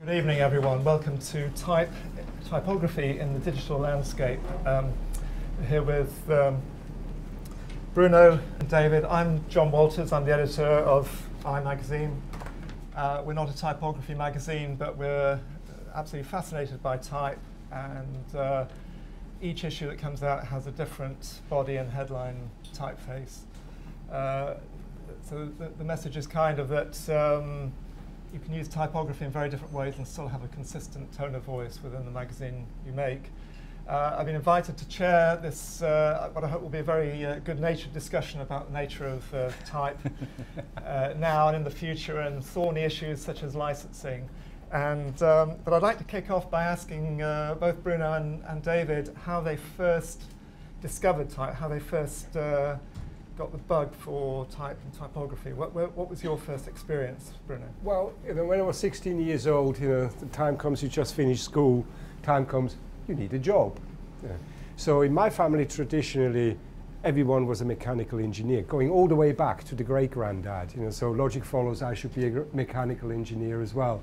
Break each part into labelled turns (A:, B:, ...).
A: Good evening, everyone. Welcome to Typography in the Digital Landscape. We're here with Bruno and David. I'm John Walters. I'm the editor of iMagazine. We're not a typography magazine, but we're absolutely fascinated by type, and each issue that comes out has a different body and headline typeface. So the message is kind of that you can use typography in very different ways and still have a consistent tone of voice within the magazine you make. I've been invited to chair this, what I hope will be a very good-natured discussion about the nature of type now and in the future, and thorny issues such as licensing. And, but I'd like to kick off by asking both Bruno and David how they first discovered type, how they first got the bug for type and typography. What was your first experience, Bruno?
B: Well, when I was 16 years old, the time comes, you just finished school, time comes, you need a job. Yeah. So in my family, traditionally, everyone was a mechanical engineer, going all the way back to the great-granddad. So logic follows, I should be a mechanical engineer as well.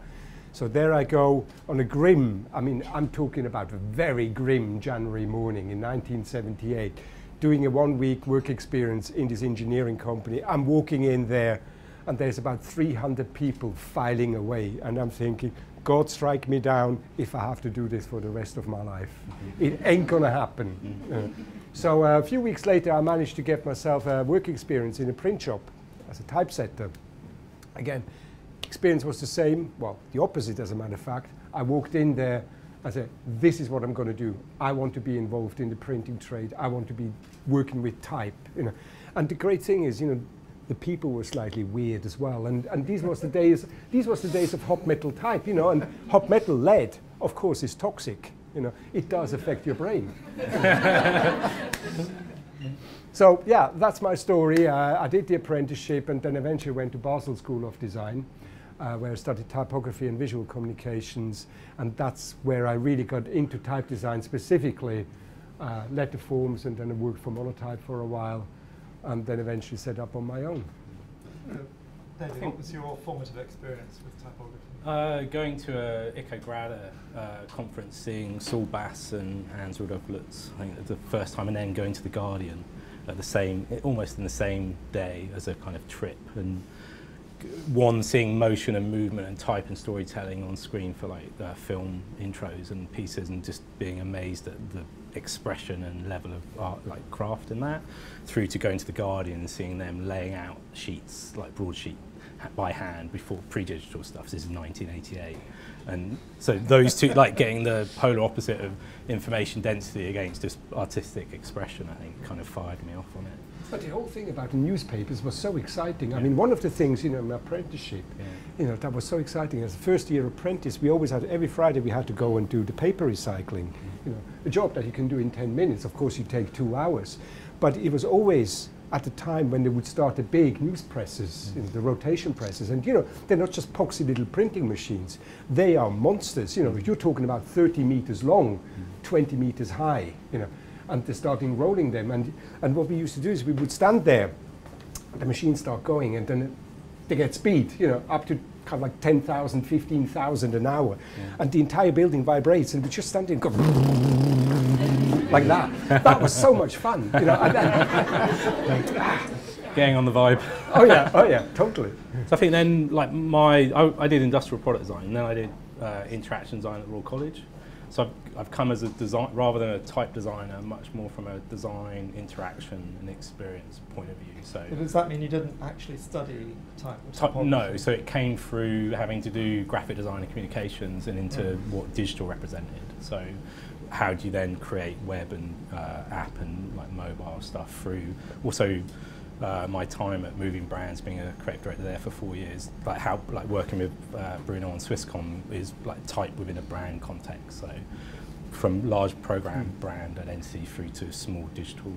B: So there I go on a grim, I'm talking about a very grim January morning in 1978, doing a one-week work experience in this engineering company. I'm walking in there, and there's about 300 people filing away, and I'm thinking, God strike me down if I have to do this for the rest of my life. It ain't gonna happen. So a few weeks later, I managed to get myself a work experience in a print shop as a typesetter. Again, experience was the same, well, the opposite as a matter of fact. I walked in there, I said, this is what I'm going to do. I want to be involved in the printing trade. I want to be working with type. And the great thing is, the people were slightly weird as well. And these was the days of hot metal type, and hot metal lead, of course, is toxic. It does affect your brain. So yeah, that's my story. I did the apprenticeship and then eventually went to Basel School of Design, where I studied typography and visual communications, and that's where I really got into type design specifically, letter forms, and then I worked for Monotype for a while, and then eventually set up on my own.
A: David, what was your formative experience with typography?
C: Going to a Ico-Grada conference, seeing Saul Bass and Hans Rudolf Lutz, I think the first time, and then going to The Guardian at almost in the same day as a kind of trip, and seeing motion and movement and type and storytelling on screen for film intros and pieces, and just being amazed at the expression and level of art, craft in that, through to going to The Guardian and seeing them laying out sheets, broadsheet by hand before pre-digital stuff. This is 1988. And so those two, getting the polar opposite of information density against just artistic expression, I think kind of fired me off on it.
B: But the whole thing about the newspapers was so exciting. I mean, one of the things, in my apprenticeship, that was so exciting. As a first-year apprentice, we always had, every Friday we had to go and do the paper recycling. A job that you can do in 10 minutes. Of course, you take 2 hours. But it was always at the time when they would start the big news presses, the rotation presses. And, they're not just poxy little printing machines. They are monsters. You're talking about 30 meters long, 20 meters high, and they're starting rolling them. And what we used to do is we would stand there, the machines start going, and then they get speed, up to kind of 10,000, 15,000 an hour. Yeah. And the entire building vibrates, and we just stand there and go like that. That was so much fun.
C: Getting on the vibe.
B: Oh yeah, totally.
C: So I think then, I did industrial product design, and then I did interaction design at Royal College. So I've come as a design, rather than a type designer, much more from a design, interaction, and experience point of view. So
A: does that mean you didn't actually study type?
C: No, so it came through having to do graphic design and communications and into what digital represented. So how do you then create web and app and mobile stuff through also my time at Moving Brands, being a creative director there for 4 years, working with Bruno on Swisscom is type within a brand context. So from large program brand at NC through to small digital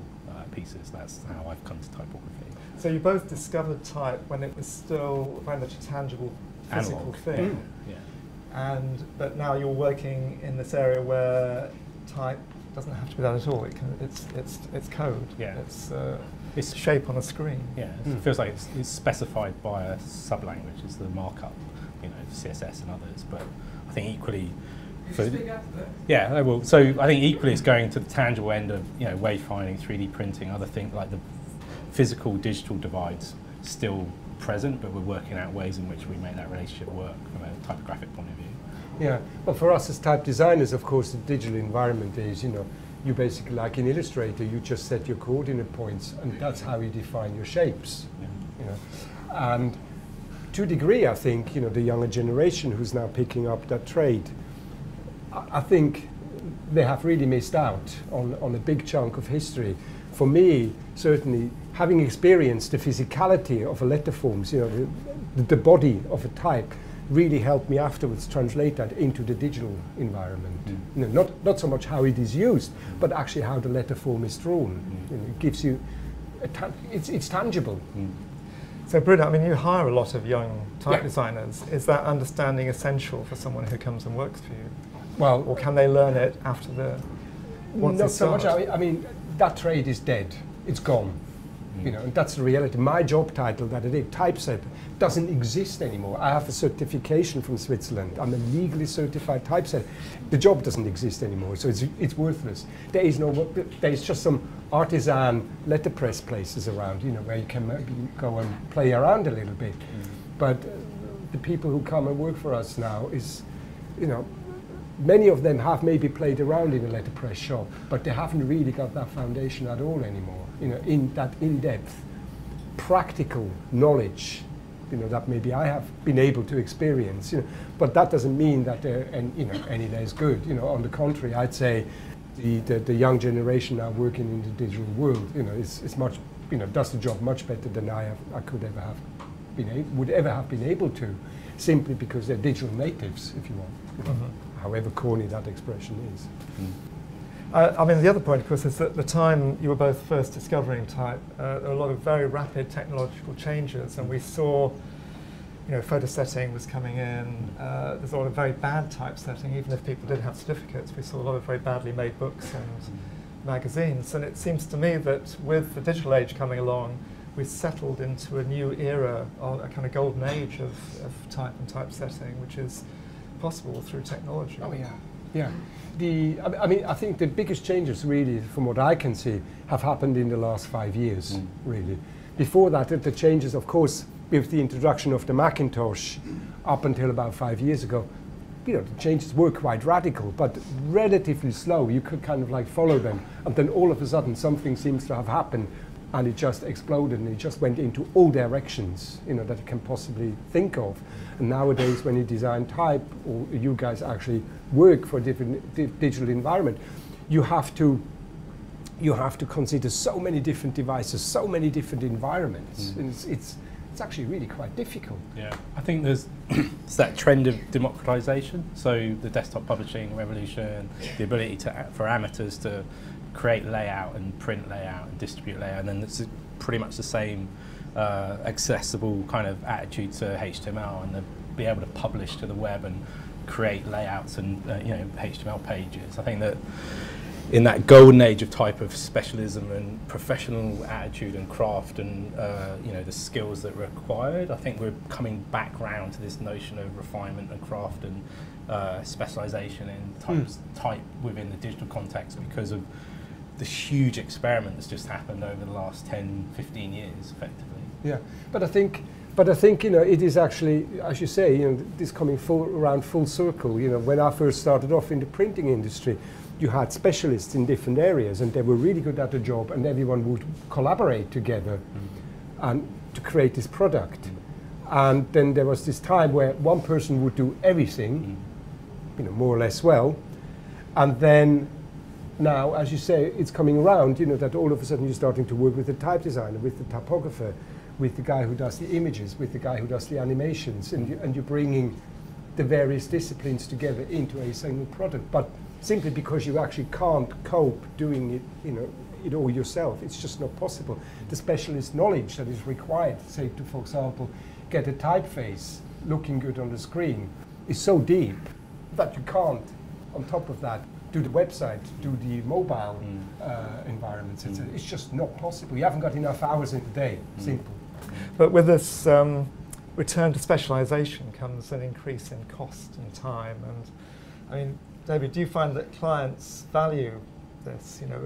C: pieces, that's how I've come to typography.
A: So you both discovered type when it was still very much a tangible physical
C: analog
A: thing.
C: Yeah.
A: But now you're working in this area where type doesn't have to be that at all. It's code.
C: Yeah.
A: It's shape on a screen.
C: Yeah, it feels like it's specified by a sub-language, it's the markup, CSS and others, but I think equally, yeah, I will. So I think equally it's going to the tangible end of wayfinding, 3D printing, other things like the physical digital divides still present, but we're working out ways in which we make that relationship work from a typographic point of view.
B: Yeah, well, for us as type designers, of course, the digital environment is, you basically, like in Illustrator, you just set your coordinate points, and that's how you define your shapes. Yeah. And to a degree, I think, the younger generation who's now picking up that trade, I think they have really missed out on a big chunk of history. For me, certainly, having experienced the physicality of a letter forms, the body of a type, really helped me afterwards translate that into the digital environment. Not so much how it is used, but actually how the letter form is drawn. It gives you, it's tangible.
A: So Bruno, I mean, you hire a lot of young type designers. Is that understanding essential for someone who comes and works for you?
B: Well,
A: or can they learn it after once
B: not
A: they
B: so
A: start?
B: much. I mean, that trade is dead. It's gone. And that's the reality. My job title that I did, typesetter, doesn't exist anymore. I have a certification from Switzerland. I'm a legally certified typesetter. The job doesn't exist anymore, so it's worthless. There's just some artisan letterpress places around, where you can maybe go and play around a little bit. But the people who come and work for us now is, many of them have maybe played around in a letterpress shop, but they haven't really got that foundation at all anymore. In that in-depth, practical knowledge, that maybe I have been able to experience. But that doesn't mean that they're any less good. On the contrary, I'd say the young generation now working in the digital world, is much, does the job much better than I could ever have would ever have been able to, simply because they're digital natives, if you want. However corny that expression is.
A: I mean, the other point, of course, is that at the time you were both first discovering type, there were a lot of very rapid technological changes, and we saw, photo setting was coming in. There's a lot of very bad typesetting, even if people did have certificates. We saw a lot of very badly made books and magazines, and it seems to me that with the digital age coming along, we've settled into a new era, a kind of golden age of type and typesetting, which is possible through technology.
B: Oh yeah, yeah. I mean, I think the biggest changes, really, from what I can see, have happened in the last 5 years. Really, before that, the changes, of course, with the introduction of the Macintosh, up until about 5 years ago, the changes were quite radical, but relatively slow. You could kind of like follow them, and then all of a sudden, something seems to have happened, and it just exploded, and it just went into all directions, that you can possibly think of. And nowadays, when you design type, or you guys actually work for a different digital environment, you have to consider so many different devices, so many different environments. And it's actually really quite difficult.
C: Yeah, I think there's that trend of democratization. So the desktop publishing revolution, the ability for amateurs to create layout and print layout and distribute layout, and then it's pretty much the same accessible kind of attitude to HTML, and be able to publish to the web and create layouts and HTML pages. I think that in that golden age of type of specialism and professional attitude and craft and the skills that are required, I think we're coming back round to this notion of refinement and craft and specialization in type within the digital context, because of the huge experiment that's just happened over the last 10, 15 years, effectively.
B: Yeah, but I think it is actually, as you say, this coming around full circle. When I first started off in the printing industry, you had specialists in different areas, and they were really good at the job, and everyone would collaborate together and to create this product. And then there was this time where one person would do everything, more or less well, and then now, as you say, it's coming around, that all of a sudden you're starting to work with the type designer, with the typographer, with the guy who does the images, with the guy who does the animations, and you're bringing the various disciplines together into a single product. But simply because you actually can't cope doing it all yourself, it's just not possible. The specialist knowledge that is required, say, to, for example, get a typeface looking good on the screen, is so deep that you can't, on top of that, do the website, do the mobile environments. It's just not possible. You haven't got enough hours in the day. Simple.
A: But with this return to specialisation comes an increase in cost and time. And I mean, David, do you find that clients value this? You know,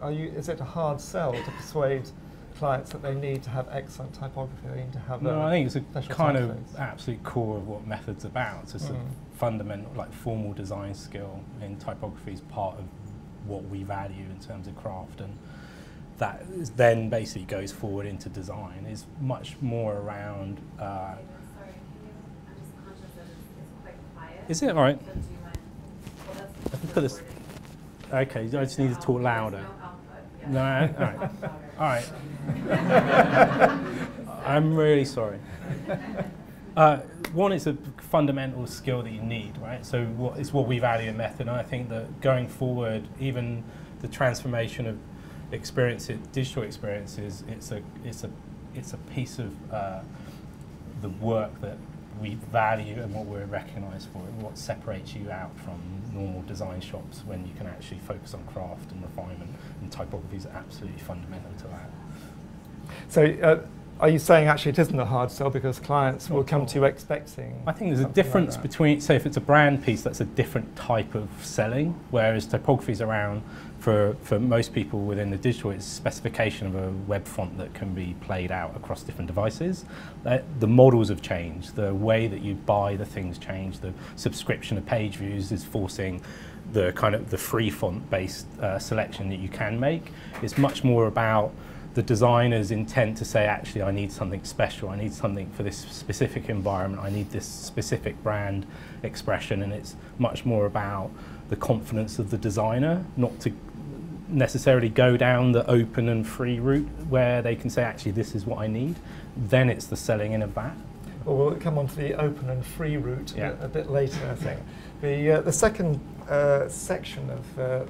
A: is it a hard sell to persuade clients that they need to have excellent typography? They need to have
C: no, I think it's a kind of
A: typeface.
C: absolute core of what Method's about. It's a fundamental, like formal design skill in typography is part of what we value in terms of craft, and that then basically goes forward into design. Is much more around.
D: Sorry, I'm just conscious that it's quite quiet.
C: Is it all right?
D: So do you mind? Well, that's
C: I can put this. Okay, I just need to talk louder.
D: No output. Yeah.
C: No, all right. All right. I'm really sorry. One is a fundamental skill that you need, right? So it's what we value in Method, and I think that going forward, even the transformation of digital experiences, it's a piece of the work that we value and what we're recognised for, and what separates you out from normal design shops when you can actually focus on craft and refinement, and typography is absolutely fundamental to that.
A: So are you saying actually it isn't a hard sell because clients will come to you expecting?
C: I think there's a difference between, say if it's a brand piece, that's a different type of selling, whereas typography is around, for most people within the digital, it's specification of a web font that can be played out across different devices. The models have changed, the way that you buy the things changed, the subscription of page views is forcing the kind of the free font based selection that you can make. It's much more about the designer's intent to say, actually, I need something special, I need something for this specific environment, I need this specific brand expression, and it's much more about the confidence of the designer, not to necessarily go down the open and free route where they can say, actually, this is what I need. Then it's the selling in of that.
A: Well, we'll come on to the open and free route a bit later, I think. The second section of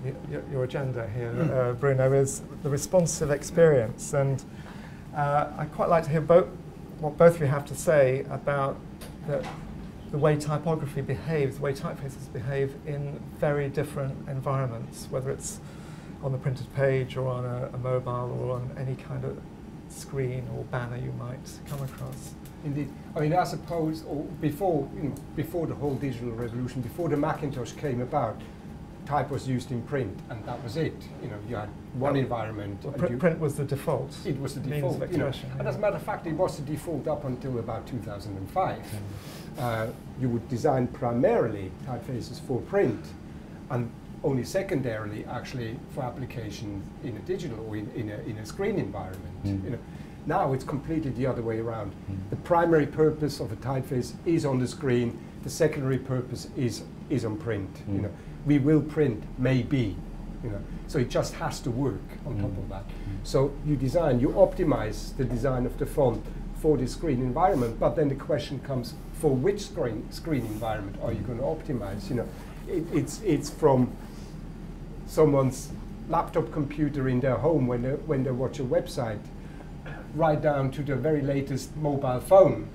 A: your agenda here, Bruno, is the responsive experience. And I'd quite like to hear what both of you have to say about the way typography behaves, the way typefaces behave in very different environments, whether it's on the printed page or on a mobile or on any kind of screen or banner you might come across.
B: Indeed. I mean, I suppose, or before the whole digital revolution, before the Macintosh came about, type was used in print, and that was it. You know, you had one environment.
A: Well, print was the default.
B: It was the default. And as a matter of fact, it was the default up until about 2005. You would design primarily typefaces for print, and only secondarily, actually, for application in a digital or in a screen environment. You know. Now it's completely the other way around. The primary purpose of a typeface is on the screen. The secondary purpose is on print. You know, we will print, maybe. You know, so it just has to work on top of that. So you optimize the design of the font for the screen environment. But then the question comes: for which screen environment are you going to optimize? You know, it's from someone's laptop computer in their home when they watch a website, right down to the very latest mobile phone,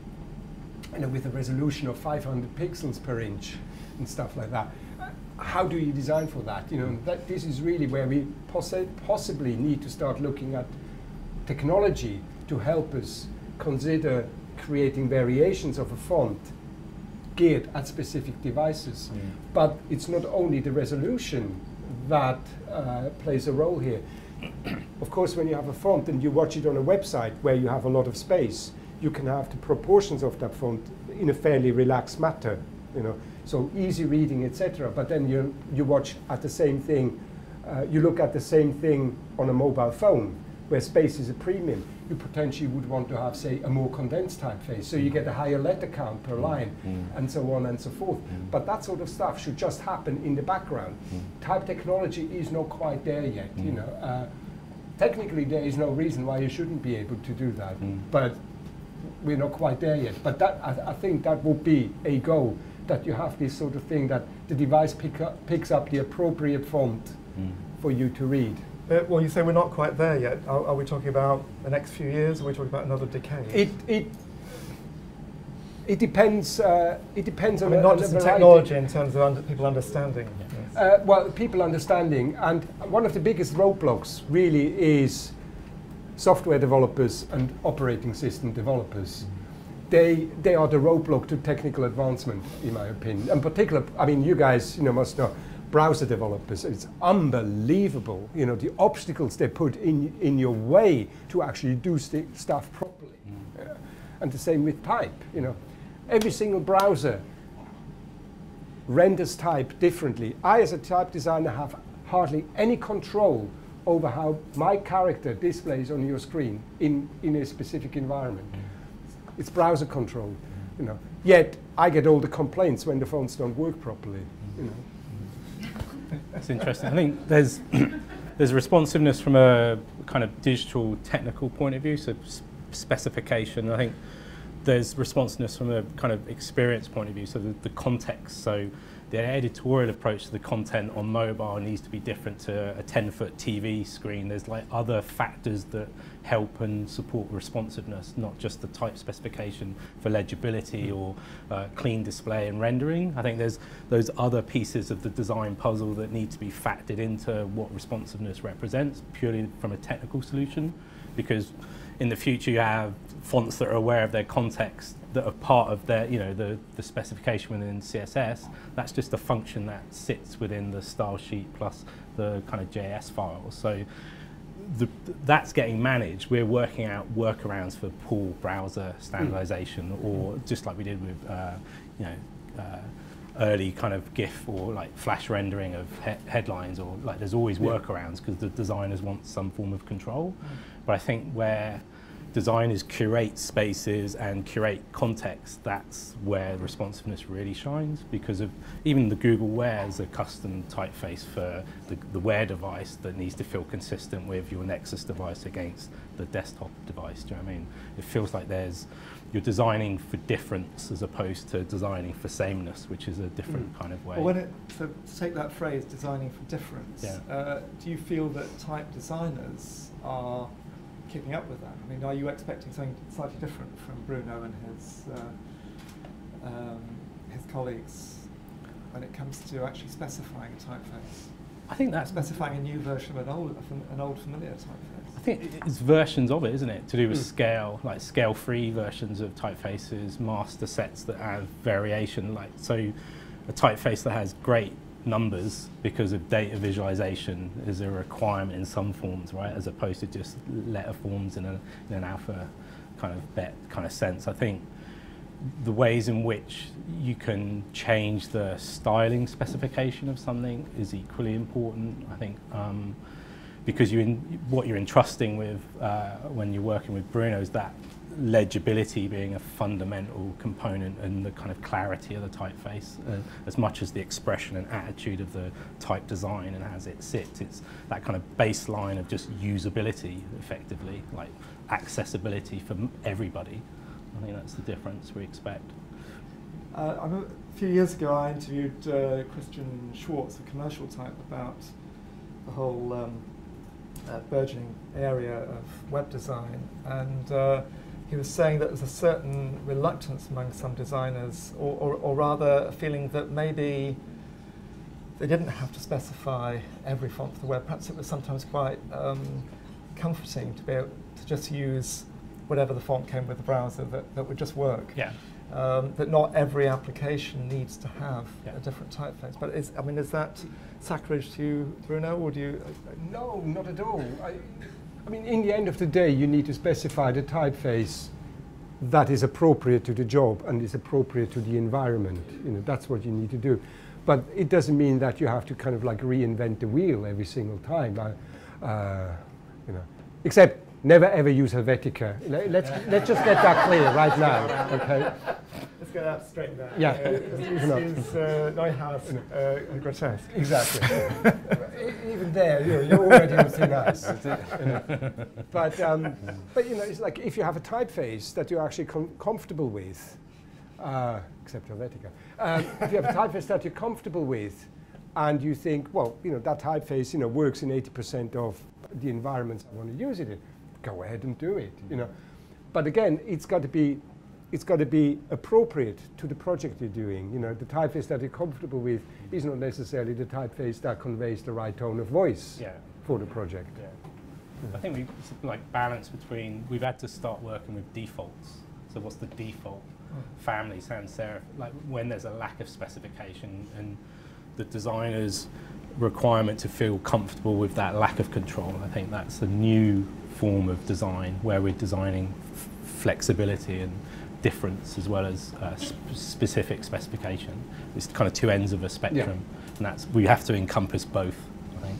B: and with a resolution of 500 pixels per inch and stuff like that. How do you design for that? You know, this is really where we possibly need to start looking at technology to help us consider creating variations of a font geared at specific devices. But it's not only the resolution that plays a role here. Of course, when you have a font and you watch it on a website where you have a lot of space, you can have the proportions of that font in a fairly relaxed manner, you know, so easy reading, etc. But then you watch at the same thing, you look at the same thing on a mobile phone where space is a premium. You potentially would want to have, say, a more condensed typeface, so you get a higher letter count per line, and so on and so forth. But that sort of stuff should just happen in the background. Type technology is not quite there yet. You know, technically there is no reason why you shouldn't be able to do that, but we're not quite there yet. But that I think that would be a goal, that you have this sort of thing that the device picks up the appropriate font for you to read.
A: Well, you say we're not quite there yet. Are we talking about the next few years, or are we talking about another decade?
B: It depends. It depends on
A: not just in technology, in terms of people understanding. Yes.
B: Well, people understanding, and one of the biggest roadblocks really is software developers and operating system developers. they are the roadblock to technical advancement, in my opinion. In particular, I mean, you guys, must know, browser developers. It's unbelievable, the obstacles they put in your way to actually do stuff properly. And the same with type. Every single browser renders type differently. I, as a type designer, have hardly any control over how my character displays on your screen in a specific environment. It's browser controlled, Yet I get all the complaints when the fonts don't work properly,
C: That's interesting. I think there's responsiveness from a kind of digital technical point of view, so specification. I think there's responsiveness from a kind of experience point of view, so the context. So the editorial approach to the content on mobile needs to be different to a 10-foot TV screen. There's like other factors that help and support responsiveness, not just the type specification for legibility or clean display and rendering. I think there's those other pieces of the design puzzle that need to be factored into what responsiveness represents, purely from a technical solution, because in the future you have fonts that are aware of their context, that are part of their, the specification within CSS. That's just a function that sits within the style sheet plus the kind of JS files. So that's getting managed. We're working out workarounds for pool browser standardization, or just like we did with, early kind of GIF or like flash rendering of headlines, or like there's always workarounds because the designers want some form of control. But I think where designers curate spaces and curate context, that's where responsiveness really shines, because of even the Google Wear is a custom typeface for the Wear device that needs to feel consistent with your Nexus device against the desktop device. Do you know what I mean? It feels like you're designing for difference as opposed to designing for sameness, which is a different kind of way.
A: Well, to take that phrase, designing for difference, do you feel that type designers are keeping up with that? I mean, are you expecting something slightly different from Bruno and his colleagues when it comes to actually specifying a typeface?
C: I think that's
A: specifying a new version of an old familiar typeface.
C: I think it's versions of it, isn't it? To do with scale, like scale-free versions of typefaces, master sets that have variation. Like, so a typeface that has great numbers because of data visualization is a requirement in some forms, right? As opposed to just letter forms in an alpha kind of bet kind of sense. I think the ways in which you can change the styling specification of something is equally important. I think because what you're entrusting with when you're working with Bruno is that legibility being a fundamental component and the kind of clarity of the typeface, as much as the expression and attitude of the type design and as it sits. It's that kind of baseline of just usability, effectively, like accessibility for everybody. I think that's the difference we expect.
A: A few years ago I interviewed Christian Schwartz, a commercial type, about the whole burgeoning area of web design, and he was saying that there's a certain reluctance among some designers, or rather a feeling that maybe they didn't have to specify every font for the web. Perhaps it was sometimes quite comforting to be able to just use whatever the font came with the browser that would just work.
C: Yeah.
A: That not every application needs to have a different typeface. But is that sacrilege to you, Bruno, or do you?
B: No, not at all. I mean, in the end of the day, you need to specify the typeface that is appropriate to the job and is appropriate to the environment. That's what you need to do. But it doesn't mean that you have to kind of like reinvent the wheel every single time. Except never ever use Helvetica. Let's just get that clear right now. Okay.
A: Let's get that straightened out.
B: Yeah.
A: It's Neuhaus grotesque.
B: Exactly. Even there, you're already on thin ice. But it's like if you have a typeface that you're actually comfortable with, except Helvetica. If you have a typeface that you're comfortable with, and you think, well, that typeface, works in 80% of the environments I want to use it in, go ahead and do it. But again, it's got to be appropriate to the project you're doing. The typeface that you're comfortable with is not necessarily the typeface that conveys the right tone of voice for the project.
C: Yeah. I think we balance between, we've had to start working with defaults. So what's the default family sans serif? Like when there's a lack of specification and the designer's requirement to feel comfortable with that lack of control. I think that's a new form of design where we're designing flexibility and difference as well as specific specification. It's kind of two ends of a spectrum, and that's we have to encompass both, I think.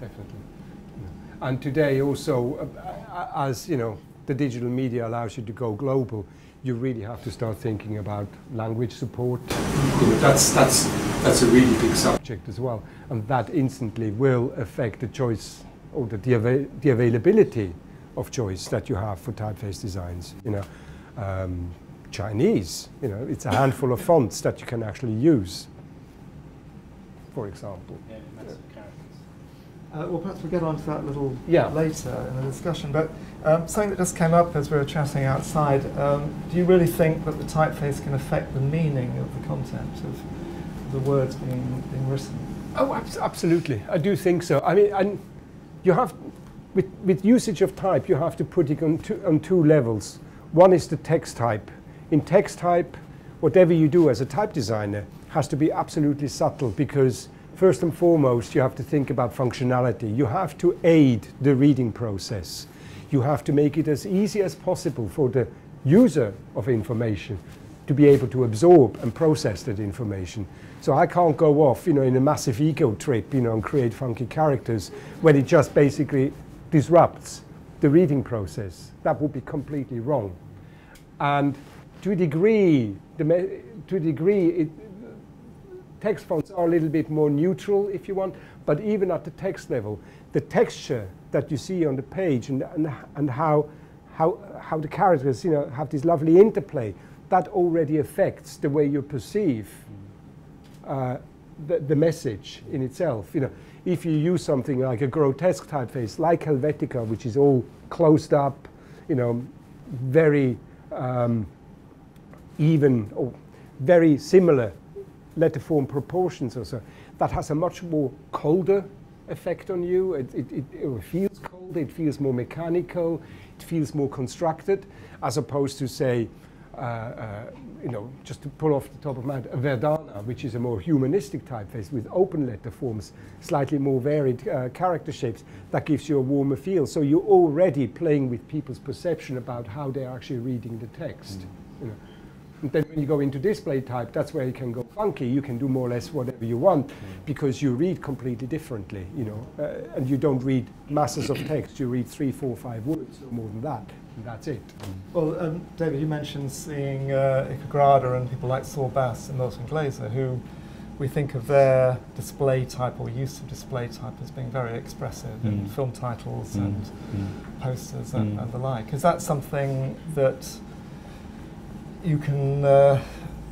B: Definitely. Yeah. And today also, as you know, the digital media allows you to go global. You really have to start thinking about language support. You know, that's a really big subject as well, and that instantly will affect the choice or the availability of choice that you have for typeface designs. You know, Chinese. You know, it's a handful of fonts that you can actually use. For example.
C: Yeah, massive characters.
A: Well, perhaps we'll get on to that a little
B: Yeah.
A: later in the discussion, but something that just came up as we were chatting outside, do you really think that the typeface can affect the meaning of the content of the words being written?
B: Oh, absolutely. I do think so. I mean, and you have, with usage of type, you have to put it on two levels. One is the text type. In text type, whatever you do as a type designer has to be absolutely subtle, because first and foremost, you have to think about functionality. You have to aid the reading process. You have to make it as easy as possible for the user of information to be able to absorb and process that information. So I can't go off, you know, in a massive ego trip, you know, and create funky characters when it just basically disrupts the reading process. That would be completely wrong. And to a degree, text fonts are a little bit more neutral, if you want, but even at the text level, the texture that you see on the page and how the characters, you know, have this lovely interplay, that already affects the way you perceive the message in itself. You know, if you use something like a grotesque typeface, like Helvetica, which is all closed up, you know, very even or very similar letter form proportions or so, that has a much more colder effect on you. It feels cold, it feels more mechanical, it feels more constructed, as opposed to, say, you know, just to pull off the top of my head, a Verdana, which is a more humanistic typeface with open letter forms, slightly more varied character shapes, that gives you a warmer feel. So you're already playing with people's perception about how they're actually reading the text. You know. And then when you go into display type, that's where you can go funky. You can do more or less whatever you want, because you read completely differently, you know, and you don't read masses of text. You read 3, 4, 5 words, no more than that, and that's it.
A: Well, David, you mentioned seeing Icagrada and people like Saul Bass and Milton Glaser, who we think of their display type or use of display type as being very expressive in film titles and posters and the like. Is that something that you can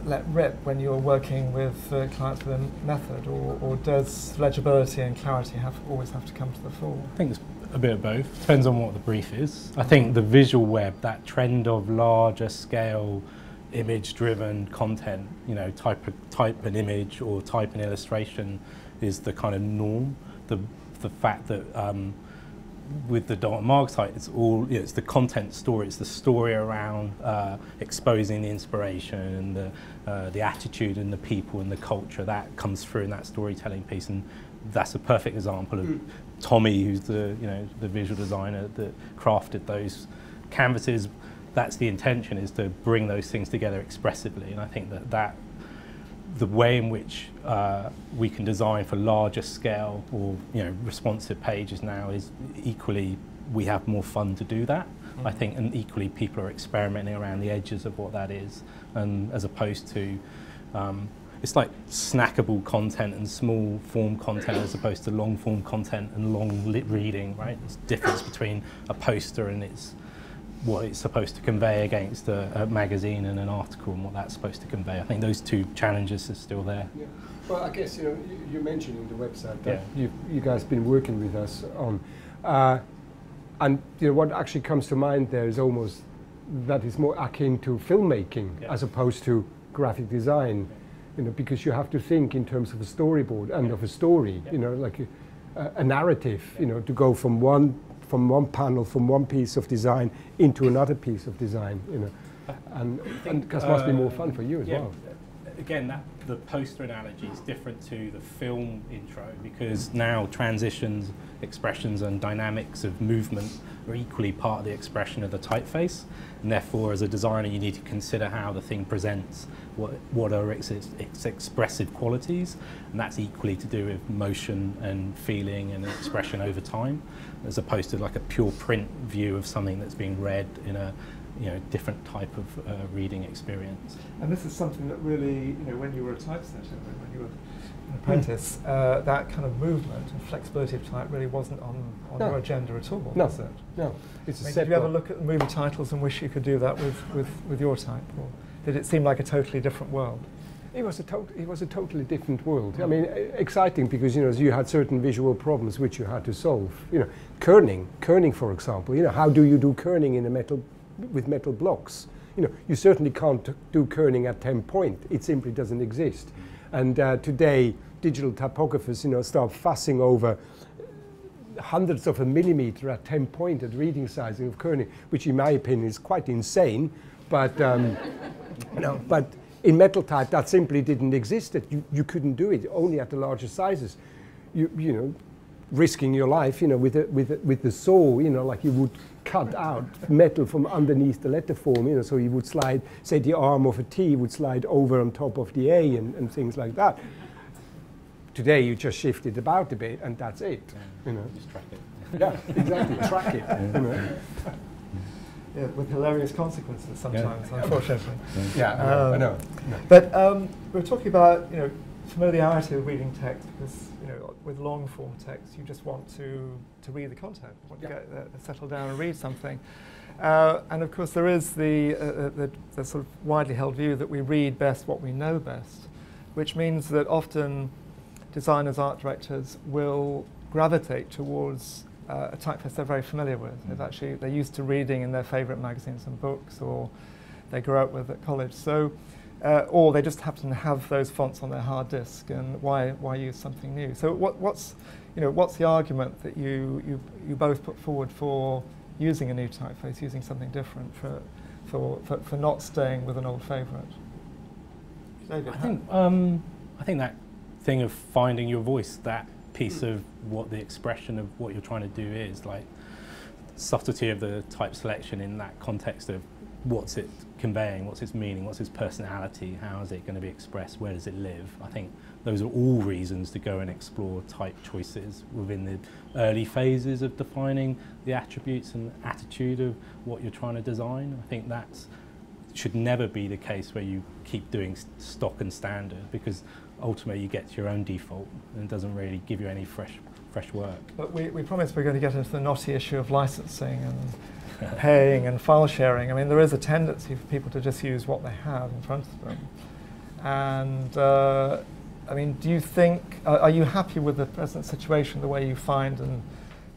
A: let rip when you're working with clients with a method, or does legibility and clarity always have to come to the fore?
C: I think it's a bit of both. Depends on what the brief is. I think the visual web, that trend of larger scale image-driven content, you know, type an image or type an illustration is the kind of norm. The fact that with the Dalton Maag site, it's all, you know, it's the content story. It's the story around exposing the inspiration and the attitude and the people and the culture that comes through in that storytelling piece. And that's a perfect example of Tommy, who's the visual designer that crafted those canvases. That's the intention, is to bring those things together expressively. And I think that the way in which we can design for larger scale or, you know, responsive pages now is equally, we have more fun to do that. I think, and equally people are experimenting around the edges of what that is, and as opposed to it's like snackable content and small form content as opposed to long form content and long lit reading, right? There's a difference between a poster and what it's supposed to convey against a magazine and an article and what that's supposed to convey. I think those two challenges are still there. Yeah.
B: Well, I guess, you know, you mentioned in the website that you guys been working with us on, and you know what actually comes to mind there is almost that is more akin to filmmaking as opposed to graphic design, you know, because you have to think in terms of a storyboard and of a story, you know, like a narrative, you know, to go from one from one panel, from one piece of design into another piece of design, you know. And it must be more fun for you as well.
C: Again, the poster analogy is different to the film intro, because now transitions, expressions and dynamics of movement are equally part of the expression of the typeface, and therefore as a designer you need to consider how the thing presents, what are its expressive qualities, and that's equally to do with motion and feeling and expression over time, as opposed to like a pure print view of something that's being read in a different type of reading experience.
A: And this is something that really, when you were a typesetter, when you were an apprentice, that kind of movement and flexibility of type really wasn't on your agenda at all, was it?
B: No, it's
A: Did you ever look at the movie titles and wish you could do that with your type, or did it seem like a totally different world?
B: It was a totally different world. I mean, exciting because you had certain visual problems which you had to solve. Kerning, for example. How do you do kerning in with metal blocks? You certainly can't do kerning at 10 point. It simply doesn't exist. And today, digital typographers, start fussing over hundreds of a millimeter at 10 point at reading sizing of kerning, which in my opinion is quite insane. But but in metal type, that simply didn't exist. That you couldn't do it only at the larger sizes. Risking your life, with the saw, like you would cut out metal from underneath the letter form, so you would slide, say the arm of a T would slide over on top of the A and things like that. Today you just shift it about a bit and that's it.
C: Just track it.
B: Yeah, exactly. Track it.
A: Yeah, with hilarious consequences sometimes, unfortunately.
B: Yeah, I know.
A: But we're talking about familiarity with reading text, because with long form text you just want to read the content, you want to get settle down and read something. And of course there is the sort of widely held view that we read best what we know best, which means that often designers, art directors will gravitate towards a typeface they're very familiar with. They're used to reading in their favourite magazines and books, or they grew up with at college. So, or they just happen to have those fonts on their hard disk, and why use something new? So what's the argument that you both put forward for using a new typeface, using something different, for not staying with an old favourite? David,
C: I think that thing of finding your voice, that piece of what the expression of what you're trying to do is, like subtlety of the type selection in that context of what's it conveying, what's its meaning, what's its personality, how is it going to be expressed, where does it live? I think those are all reasons to go and explore type choices within the early phases of defining the attributes and attitude of what you're trying to design. I think that should never be the case where you keep doing stock and standard, because ultimately you get to your own default and it doesn't really give you any fresh work.
A: But we promised we're going to get into the knotty issue of licensing and paying and file sharing. I mean, there is a tendency for people to just use what they have in front of them. And I mean, do you think, are you happy with the present situation, the way you find and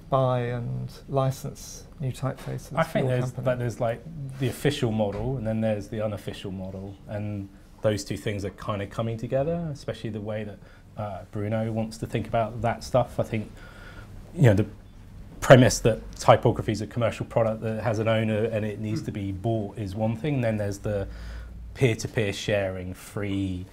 A: buy and license new typefaces?
C: I think there's like the official model and then there's the unofficial model, and those two things are kind of coming together, especially the way that Bruno wants to think about that stuff. I think, the premise that typography is a commercial product that has an owner and it needs to be bought is one thing. Then there's the peer-to-peer sharing, free,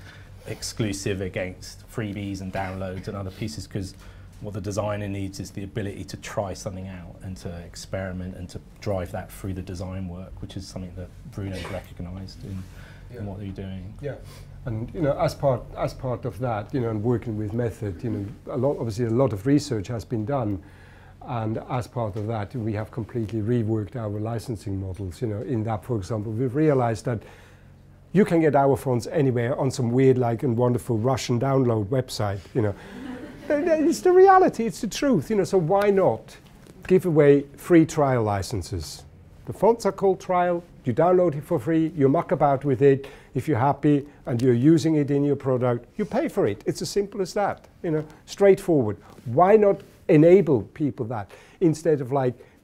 C: exclusive against freebies and downloads and other pieces, because what the designer needs is the ability to try something out and to experiment and to drive that through the design work, which is something that Bruno's recognised in what they're doing.
B: Yeah. And as part of that, and working with method, obviously a lot of research has been done. And as part of that, we have completely reworked our licensing models. In that, for example, we've realized that you can get our fonts anywhere on some weird, and wonderful Russian download website. It's the reality. It's the truth. So why not give away free trial licenses? The fonts are called trial. You download it for free. You muck about with it. If you're happy and you're using it in your product, you pay for it. It's as simple as that. Straightforward. Why not enable people that, instead of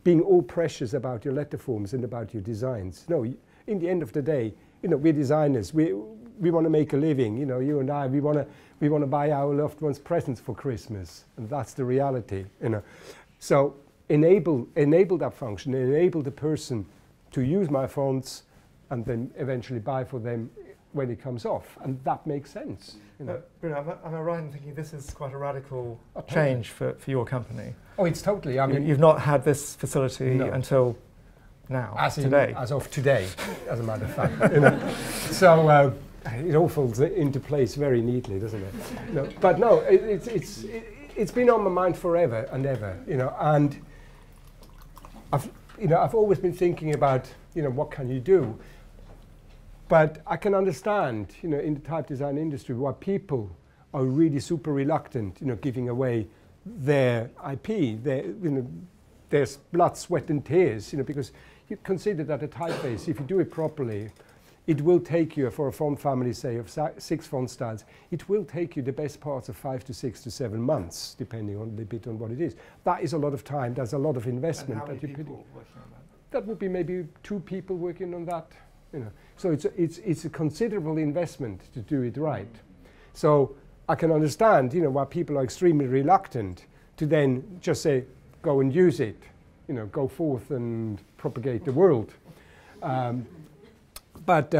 B: being all precious about your letter forms and about your designs? No, in the end of the day, we're designers. We want to make a living. You and I, we want to buy our loved ones presents for Christmas, and that's the reality. So enable that function, enable the person to use my fonts and then eventually buy for them when it comes off. And that makes sense. You know.
A: Bruno, am I right in thinking this is quite a radical change for your company?
B: Oh, it's totally. I mean,
A: you've not had this facility until now, today.
B: As of today, as a matter of fact. You know. So it all falls into place very neatly, doesn't it? No, but no, it's been on my mind forever and ever. You know, and I've always been thinking about, you know, what can you do? But I can understand, you know, in the type design industry, why people are really super reluctant, you know, giving away their IP, their blood, sweat, and tears, you know, because you consider that a typeface, if you do it properly, it will take you, for a font family, say, of 6 font styles, it will take you the best parts of 5 to 6 to 7 months, depending on a bit on what it is. That is a lot of time. There's a lot of investment.
A: And how many people working on that?
B: That would be maybe 2 people working on that. You know, so it's a considerable investment to do it right. So I can understand, you know, why people are extremely reluctant to then just say, go and use it, you know, go forth and propagate the world. But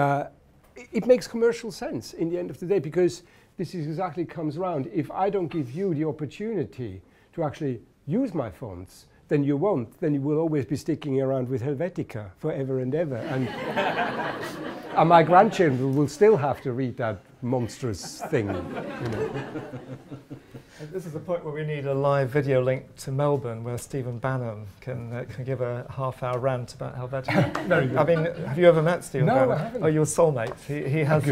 B: it makes commercial sense in the end of the day, because this is exactly comes around. If I don't give you the opportunity to actually use my fonts, then you won't. Then you will always be sticking around with Helvetica forever and ever. And, and my grandchildren will still have to read that monstrous thing. You know.
A: This is the point where we need a live video link to Melbourne, where Stephen Banham can give a half-hour rant about Helvetica.
B: Very good.
A: I mean, have you ever met Stephen Banham?
B: No, I haven't.
A: Oh, you're soulmates. He has.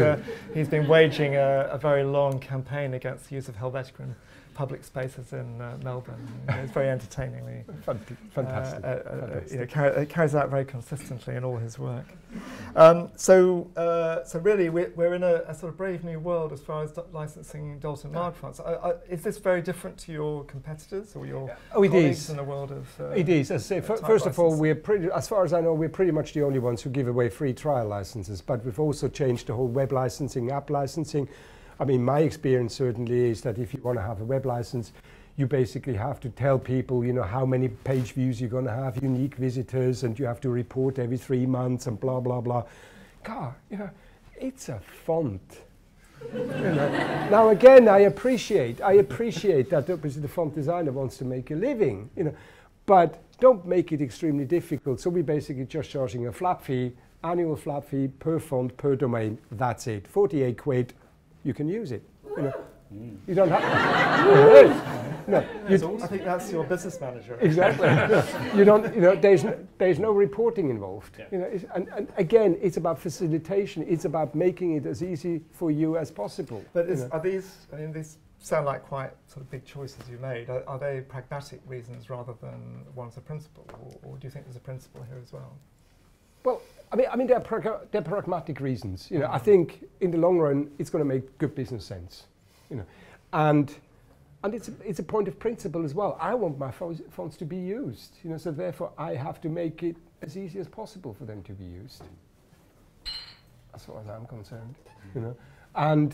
A: He's been waging a very long campaign against the use of Helvetica in public spaces in Melbourne. It's very entertainingly.
B: Fantastic.
A: You know, it carries out very consistently in all his work. So really, we're in a sort of brave new world as far as licensing Dalton Maag fonts. Is this very different to your competitors or your colleagues in the world of?
B: It is. As I say, first of all, as far as I know, we're pretty much the only ones who give away free trial licenses. But we've also changed the whole web licensing, app licensing. I mean, my experience certainly is that if you want to have a web license, you basically have to tell people, you know, how many page views you're going to have, unique visitors, and you have to report every 3 months and blah, blah, blah. God, you know, it's a font. You know. Now, again, I appreciate that obviously the font designer wants to make a living, you know, but don't make it extremely difficult. So we're basically just charging a flat fee, annual flat fee per font, per domain. That's it. 48 quid. You can use it. You know, you don't have. No,
A: I think that's your business manager.
B: Exactly. You don't. You know, there's no reporting involved. Yeah. You know, and again, it's about facilitation. It's about making it as easy for you as possible.
A: But are these? I mean, these sound like quite sort of big choices you made. Are they pragmatic reasons rather than one's a principle, or do you think there's a principle here as well?
B: Well, I mean, they're pragmatic reasons. You know, I think in the long run, it's going to make good business sense. You know, and it's a point of principle as well. I want my fonts to be used. You know, so therefore I have to make it as easy as possible for them to be used. As far as I'm concerned. You know, and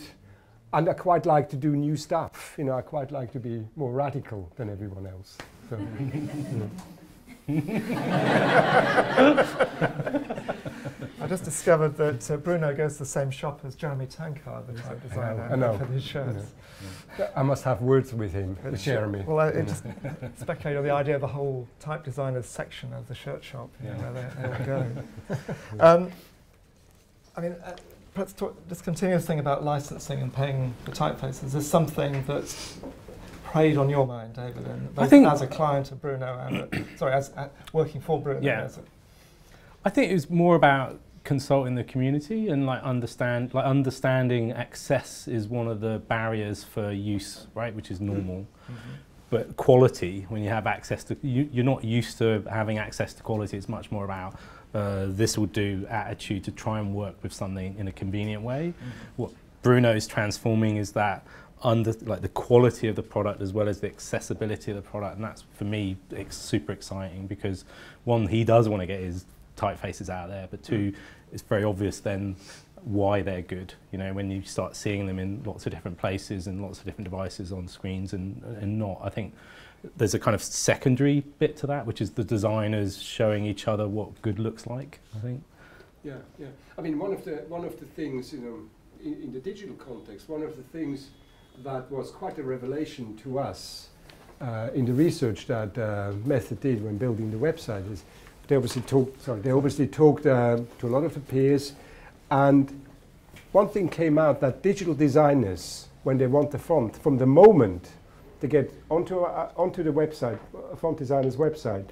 B: I quite like to do new stuff. You know, I quite like to be more radical than everyone else. So, you know.
A: I just discovered that Bruno goes to the same shop as Jeremy Tankard, the type designer, for his shirts.
B: I must have words with him, with Jeremy.
A: Well, I just speculate on the idea of a whole type designers section of the shirt shop, where they all go. I mean, perhaps this continuous thing about licensing and paying for typefaces. Is this something that's preyed on your mind, David, and both as a client of Bruno and as working for Bruno?
C: Yeah. I think it was more about consulting the community and understanding access is one of the barriers for use, right, which is normal. But quality, when you have access to, you're not used to having access to quality. It's much more about this will do attitude to try and work with something in a convenient way. What Bruno's transforming is that the quality of the product as well as the accessibility of the product, and that's, for me, it's super exciting because one, he does want to get his typefaces out there, but two, it's very obvious then why they're good. You know, when you start seeing them in lots of different places and lots of different devices on screens and not, I think there's a kind of secondary bit to that, which is the designers showing each other what good looks like, I think.
B: Yeah, yeah. I mean, one of the things, you know, in the digital context, one of the things that was quite a revelation to us in the research that Method did when building the website is they obviously talked to a lot of the peers, and one thing came out that digital designers, when they want the font, from the moment they get onto the website, a font designer's website,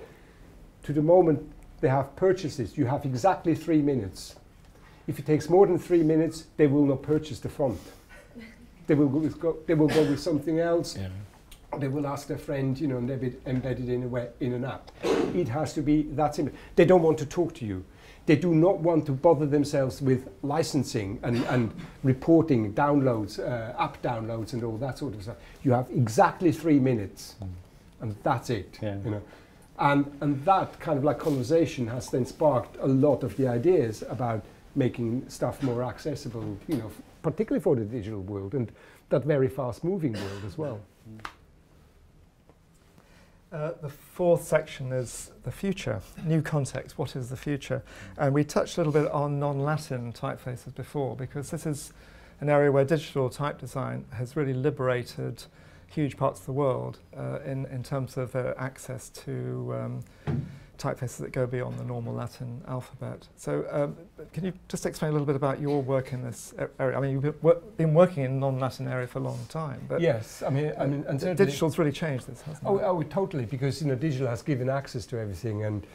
B: to the moment they have purchases, you have exactly 3 minutes. If it takes more than 3 minutes, they will not purchase the font. They will go with something else. Yeah. They will ask their friend, you know, and they'll be embedded in an app. It has to be that simple. They don't want to talk to you. They do not want to bother themselves with licensing and reporting downloads, app downloads and all that sort of stuff. You have exactly 3 minutes, and that's it. Yeah. You know, and that kind of like conversation has then sparked a lot of the ideas about making stuff more accessible, you know, particularly for the digital world and that very fast-moving world as well.
A: The fourth section is the future, new context, what is the future? And we touched a little bit on non-Latin typefaces before, because this is an area where digital type design has really liberated huge parts of the world in terms of access to typefaces that go beyond the normal Latin alphabet. So can you just explain a little bit about your work in this area? I mean, you've been working in non-Latin area for a long time, but
B: yes, I mean, and
A: digital's really changed this, hasn't it?
B: Oh, totally, because, you know, digital has given access to everything, and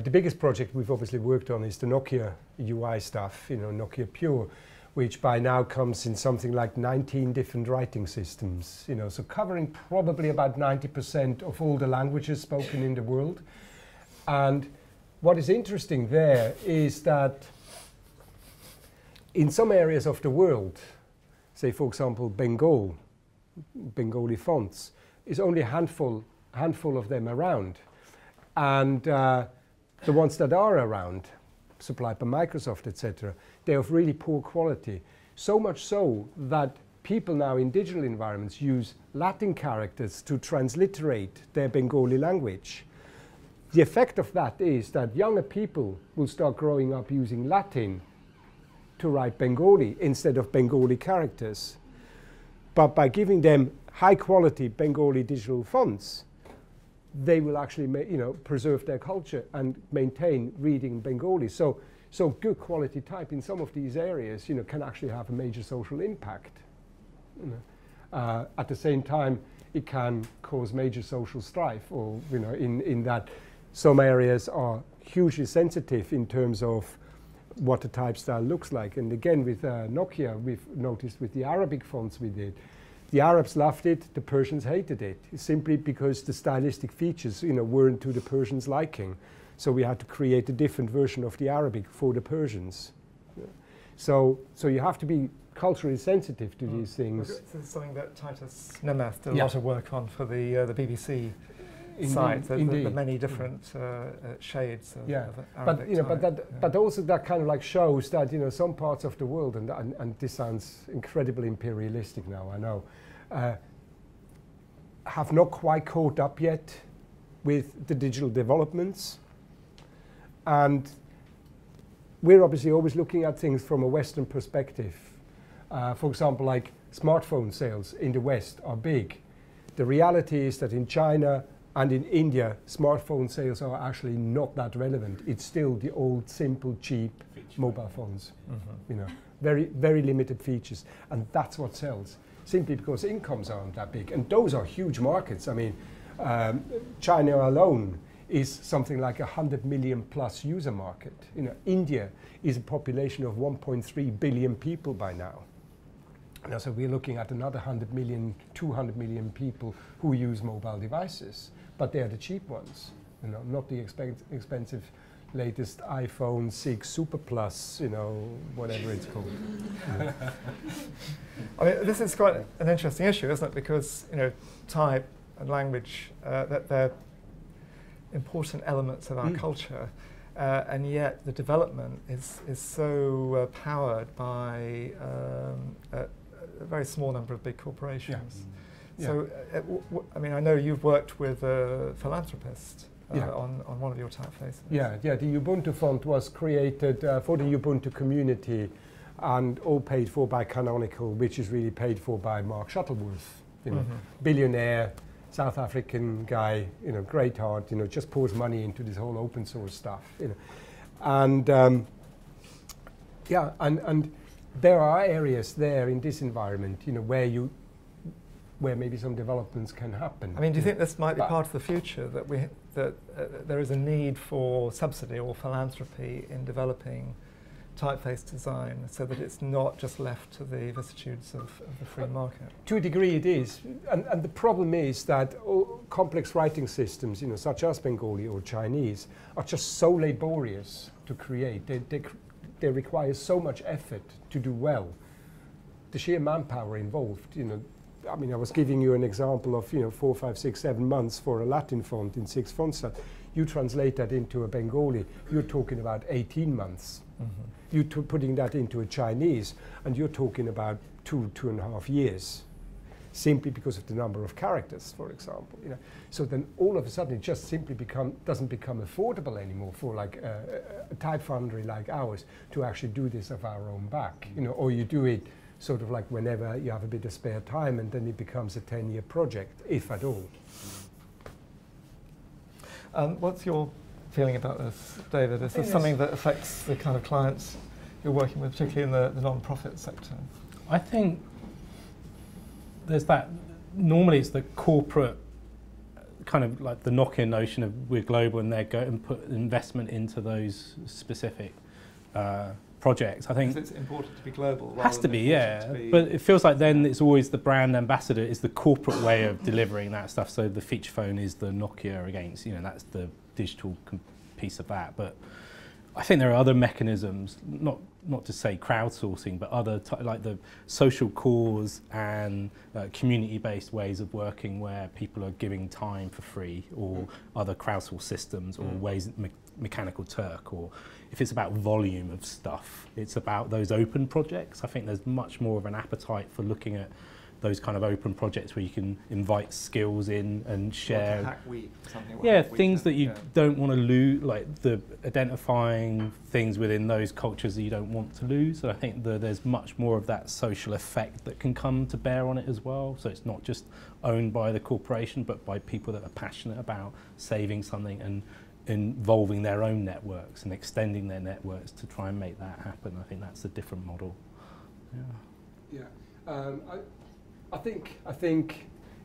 B: the biggest project we've obviously worked on is the Nokia UI stuff, you know, Nokia Pure, which by now comes in something like 19 different writing systems, you know, so covering probably about 90% of all the languages spoken in the world. And what is interesting there is that in some areas of the world, say for example Bengali fonts, is only a handful of them around. And the ones that are around, supplied by Microsoft, etc., they're of really poor quality. So much so that people now in digital environments use Latin characters to transliterate their Bengali language. The effect of that is that younger people will start growing up using Latin to write Bengali instead of Bengali characters. But by giving them high quality Bengali digital fonts, they will actually preserve their culture and maintain reading Bengali. So good quality type in some of these areas, you know, can actually have a major social impact. You know. At the same time, it can cause major social strife, or, you know, in that some areas are hugely sensitive in terms of what the type style looks like. And again, with Nokia, we've noticed with the Arabic fonts we did, the Arabs loved it, the Persians hated it, simply because the stylistic features, you know, weren't to the Persians' liking. So we had to create a different version of the Arabic for the Persians. Yeah. So you have to be culturally sensitive to these things.
A: This is something that Titus Nemeth did a lot of work on for the BBC site, the many different shades of Arabic type.
B: But also that kind of like shows that, you know, some parts of the world, and this sounds incredibly imperialistic now, I know, have not quite caught up yet with the digital developments. And we're obviously always looking at things from a Western perspective. For example, like smartphone sales in the West are big. The reality is that in China and in India, smartphone sales are actually not that relevant. It's still the old, simple, cheap mobile phones. You know, very, very limited features, and that's what sells. Simply because incomes aren't that big, and those are huge markets. I mean, China alone is something like 100 million plus user market. You know, India is a population of 1.3 billion people by now. Now, so we're looking at another 100 million, 200 million people who use mobile devices, but they are the cheap ones, you know, not the expensive latest iPhone 6 Super Plus, you know, whatever it's called.
A: I mean, this is quite an interesting issue, isn't it? Because, you know, type and language, that they're important elements of our culture. and yet the development is so powered by a very small number of big corporations.
B: Yeah.
A: So, I mean, I know you've worked with a philanthropist on one of your typefaces.
B: Yeah, the Ubuntu font was created for the Ubuntu community and all paid for by Canonical, which is really paid for by Mark Shuttleworth, billionaire, South African guy, great heart, just pours money into this whole open source stuff, And and there are areas there in this environment, where maybe some developments can happen.
A: I mean, do you think this might be part of the future, that there is a need for subsidy or philanthropy in developing typeface design, so that it's not just left to the vicissitudes of the free market?
B: To a degree it is, and the problem is that complex writing systems, such as Bengali or Chinese, are just so laborious to create. They require so much effort to do well. The sheer manpower involved, I mean, I was giving you an example of 4, 5, 6, 7 months for a Latin font in 6 font set. You translate that into a Bengali, you're talking about 18 months. You're putting that into a Chinese, and you're talking about 2.5 years, simply because of the number of characters, for example. So then all of a sudden it just simply doesn't become affordable anymore for like a type foundry like ours to actually do this of our own back. Or you do it sort of like whenever you have a bit of spare time, and then it becomes a 10-year project, if at all.
A: What's your feeling about this, David? Is this something that affects the kind of clients you're working with, particularly in the non-profit sector?
C: I think there's that. Normally it's the corporate kind of like the Nokia notion of we're global, and they go and put investment into those specific projects. I think
A: it's important to be global.
C: Has to be, yeah. But it feels like then it's always the brand ambassador is the corporate way of delivering that stuff. So the feature phone is the Nokia against, that's the digital piece of that. But I think there are other mechanisms, not to say crowdsourcing, but other like the social cause and community-based ways of working where people are giving time for free, or other crowdsource systems, or ways Mechanical Turk, or if it's about volume of stuff, it's about those open projects. I think there's much more of an appetite for looking at those kind of open projects where you can invite skills in and share.
A: Like Hack Week, something like
C: yeah, things that you don't want to lose, like the identifying things within those cultures that you don't want to lose. And I think there's much more of that social effect that can come to bear on it as well. So it's not just owned by the corporation, but by people that are passionate about saving something and involving their own networks and extending their networks to try and make that happen. I think that's a different model.
B: I think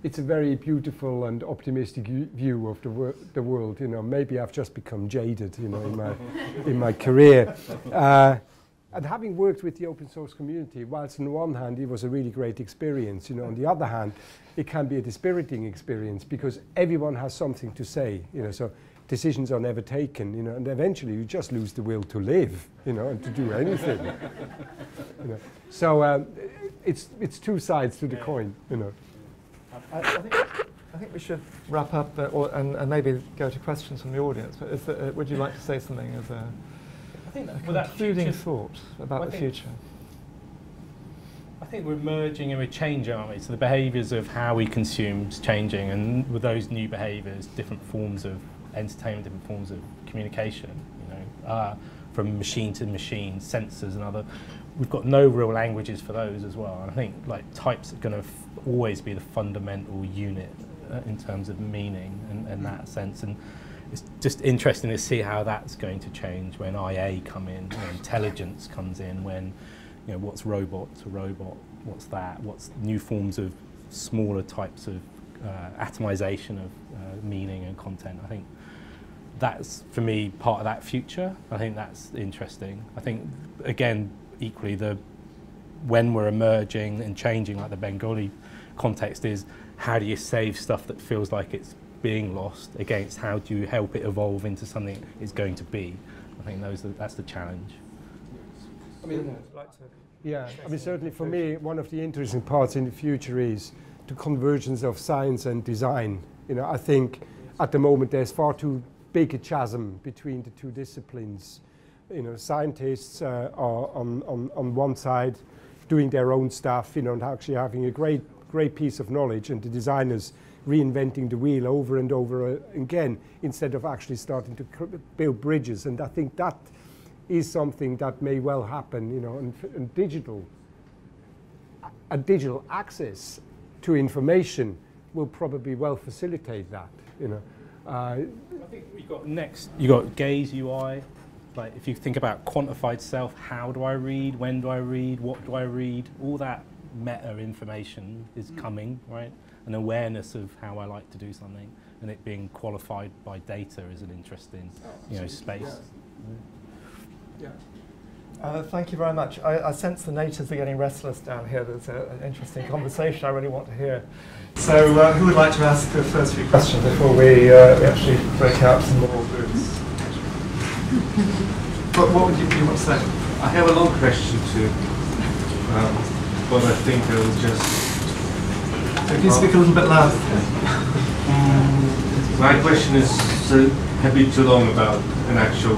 B: it's a very beautiful and optimistic view of the world. Maybe I've just become jaded, in my career. And having worked with the open source community, whilst on one hand it was a really great experience, on the other hand, it can be a dispiriting experience because everyone has something to say, so decisions are never taken, and eventually you just lose the will to live, and to do anything. So it's two sides to the coin,
A: I think we should wrap up and maybe go to questions from the audience. But would you like to say something as a concluding thought about the future?
C: I think we're merging and we're changing, aren't we? So the behaviours of how we consume is changing, and with those new behaviours, different forms of entertainment, different forms of communication, from machine to machine, sensors and other. We've got no real languages for those as well. And I think like types are going to always be the fundamental unit in terms of meaning and that sense. And it's just interesting to see how that's going to change when IA come in, when intelligence comes in, when what's robot to robot, what's that, what's new forms of smaller types of atomization of meaning and content. I think that's, for me, part of that future. I think that's interesting. I think, again, equally, when we're emerging and changing, like the Bengali context is, how do you save stuff that feels like it's being lost against how do you help it evolve into something it's going to be? I think that's the challenge.
B: I mean, certainly for me, one of the interesting parts in the future is the convergence of science and design. I think at the moment there's far too big a chasm between the two disciplines. You know, scientists are on one side doing their own stuff, you know, and actually having a great piece of knowledge, and the designers reinventing the wheel over and over again instead of actually starting to build bridges. And I think that is something that may well happen, you know, and digital access to information will probably well facilitate that, you know.
C: I think you got Gaze UI. Like if you think about quantified self, how do I read, when do I read, what do I read, all that meta information is coming, right? An awareness of how I like to do something, and it being qualified by data is an interesting, you know, space.
B: Yeah.
A: Thank you very much. I sense the natives are getting restless down here. There's an interesting conversation I really want to hear. So who would like to ask the first few questions before we actually break out some more groups? What would you want to say?
E: I have a long question too, but I think I will just...
A: If you speak a little bit louder.
E: My question is a bit too long about an actual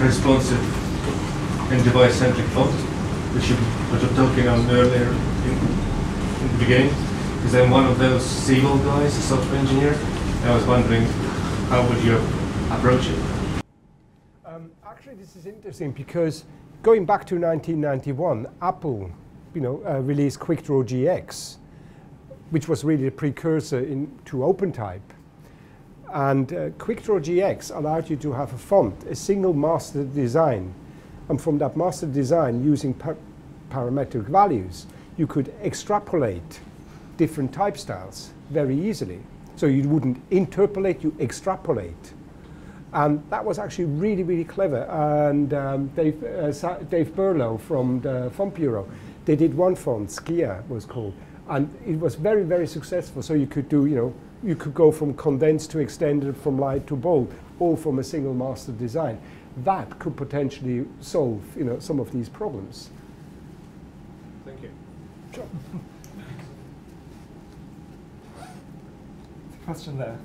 E: responsive and device-centric font, which you're talking on earlier in the beginning, because I'm one of those civil guys, a software engineer. I was wondering, how would you approach it?
B: Actually, this is interesting because going back to 1991, Apple, you know, released QuickDraw GX, which was really a precursor to OpenType. And QuickDraw GX allowed you to have a font, a single master design. And from that master design, using parametric values, you could extrapolate different type styles very easily. So you wouldn't interpolate, you extrapolate. And that was actually really, really clever. And Dave Burlow from the Font Bureau, they did one font, Skia was called. And it was very, very successful. So you could do, you know, you could go from condensed to extended, from light to bold, all from a single master design. That could potentially solve, you know, some of these problems.
E: Thank you.
B: Sure.
A: Question there.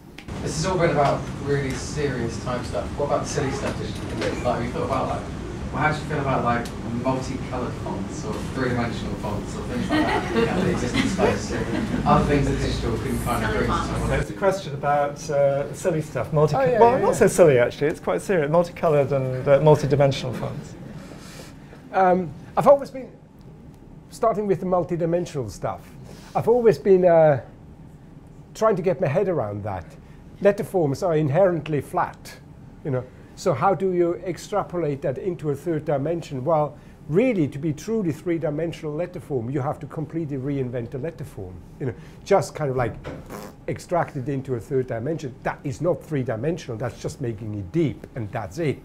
F: This has all been about really serious type stuff. What about the silly stuff that you can do? Like, have you thought about, like, well, how do you feel about, like, multicolored fonts or three-dimensional fonts or things like that in the existing space? Other things that digital can kind of bring to someone.
A: There's a question about silly stuff. Well,
B: yeah.
A: not so silly, actually. It's quite serious. Multicolored and multi-dimensional fonts.
B: I've always been, starting with the multi-dimensional stuff, I've always been trying to get my head around that. Letterforms are inherently flat, you know. So how do you extrapolate that into a third dimension? Well, really, to be truly three-dimensional letterform, you have to completely reinvent the letterform. You know, just kind of like extract it into a third dimension. That is not three-dimensional. That's just making it deep, and that's it.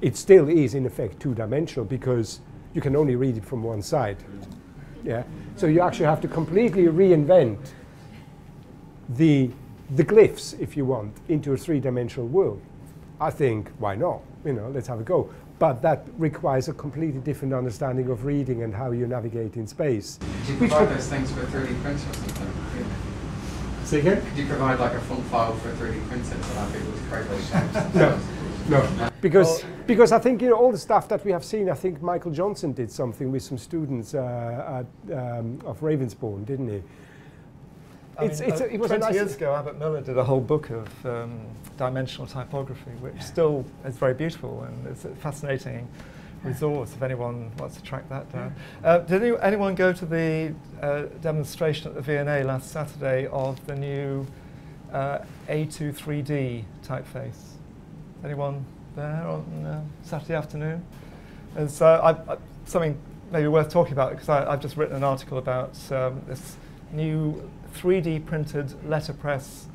B: It still is, in effect, two-dimensional because you can only read it from one side. Yeah. So you actually have to completely reinvent the glyphs, if you want, into a three-dimensional world. I think, why not? You know, let's have a go. But that requires a completely different understanding of reading and how you navigate in space.
F: Could you provide those things for a 3D printer or something? Yeah.
B: Say again?
F: Could you provide like a font file for a 3D printer to allow people to create those shapes?
B: No. Because I think, you know, all the stuff that we have seen, I think Michael Johnson did something with some students of Ravensbourne, didn't he?
A: It was 20 years ago, Abbott Miller did a whole book of dimensional typography, which still is very beautiful, and it's a fascinating resource if anyone wants to track that down. Did anyone go to the demonstration at the V&A last Saturday of the new A2 3D typeface? Anyone there on Saturday afternoon? There's something maybe worth talking about, because I've just written an article about this new 3D printed letterpress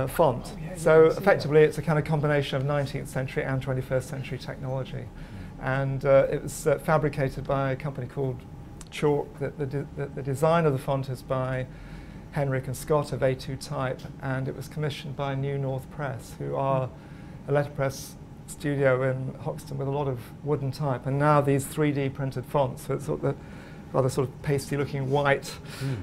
A: font. So effectively it's a kind of combination of 19th century and 21st century technology. And it was fabricated by a company called Chalk. The design of the font is by Henrik and Scott of A2 Type, and it was commissioned by New North Press, who are a letterpress studio in Hoxton with a lot of wooden type. And now these 3D printed fonts, so it's sort of rather sort of pasty-looking white,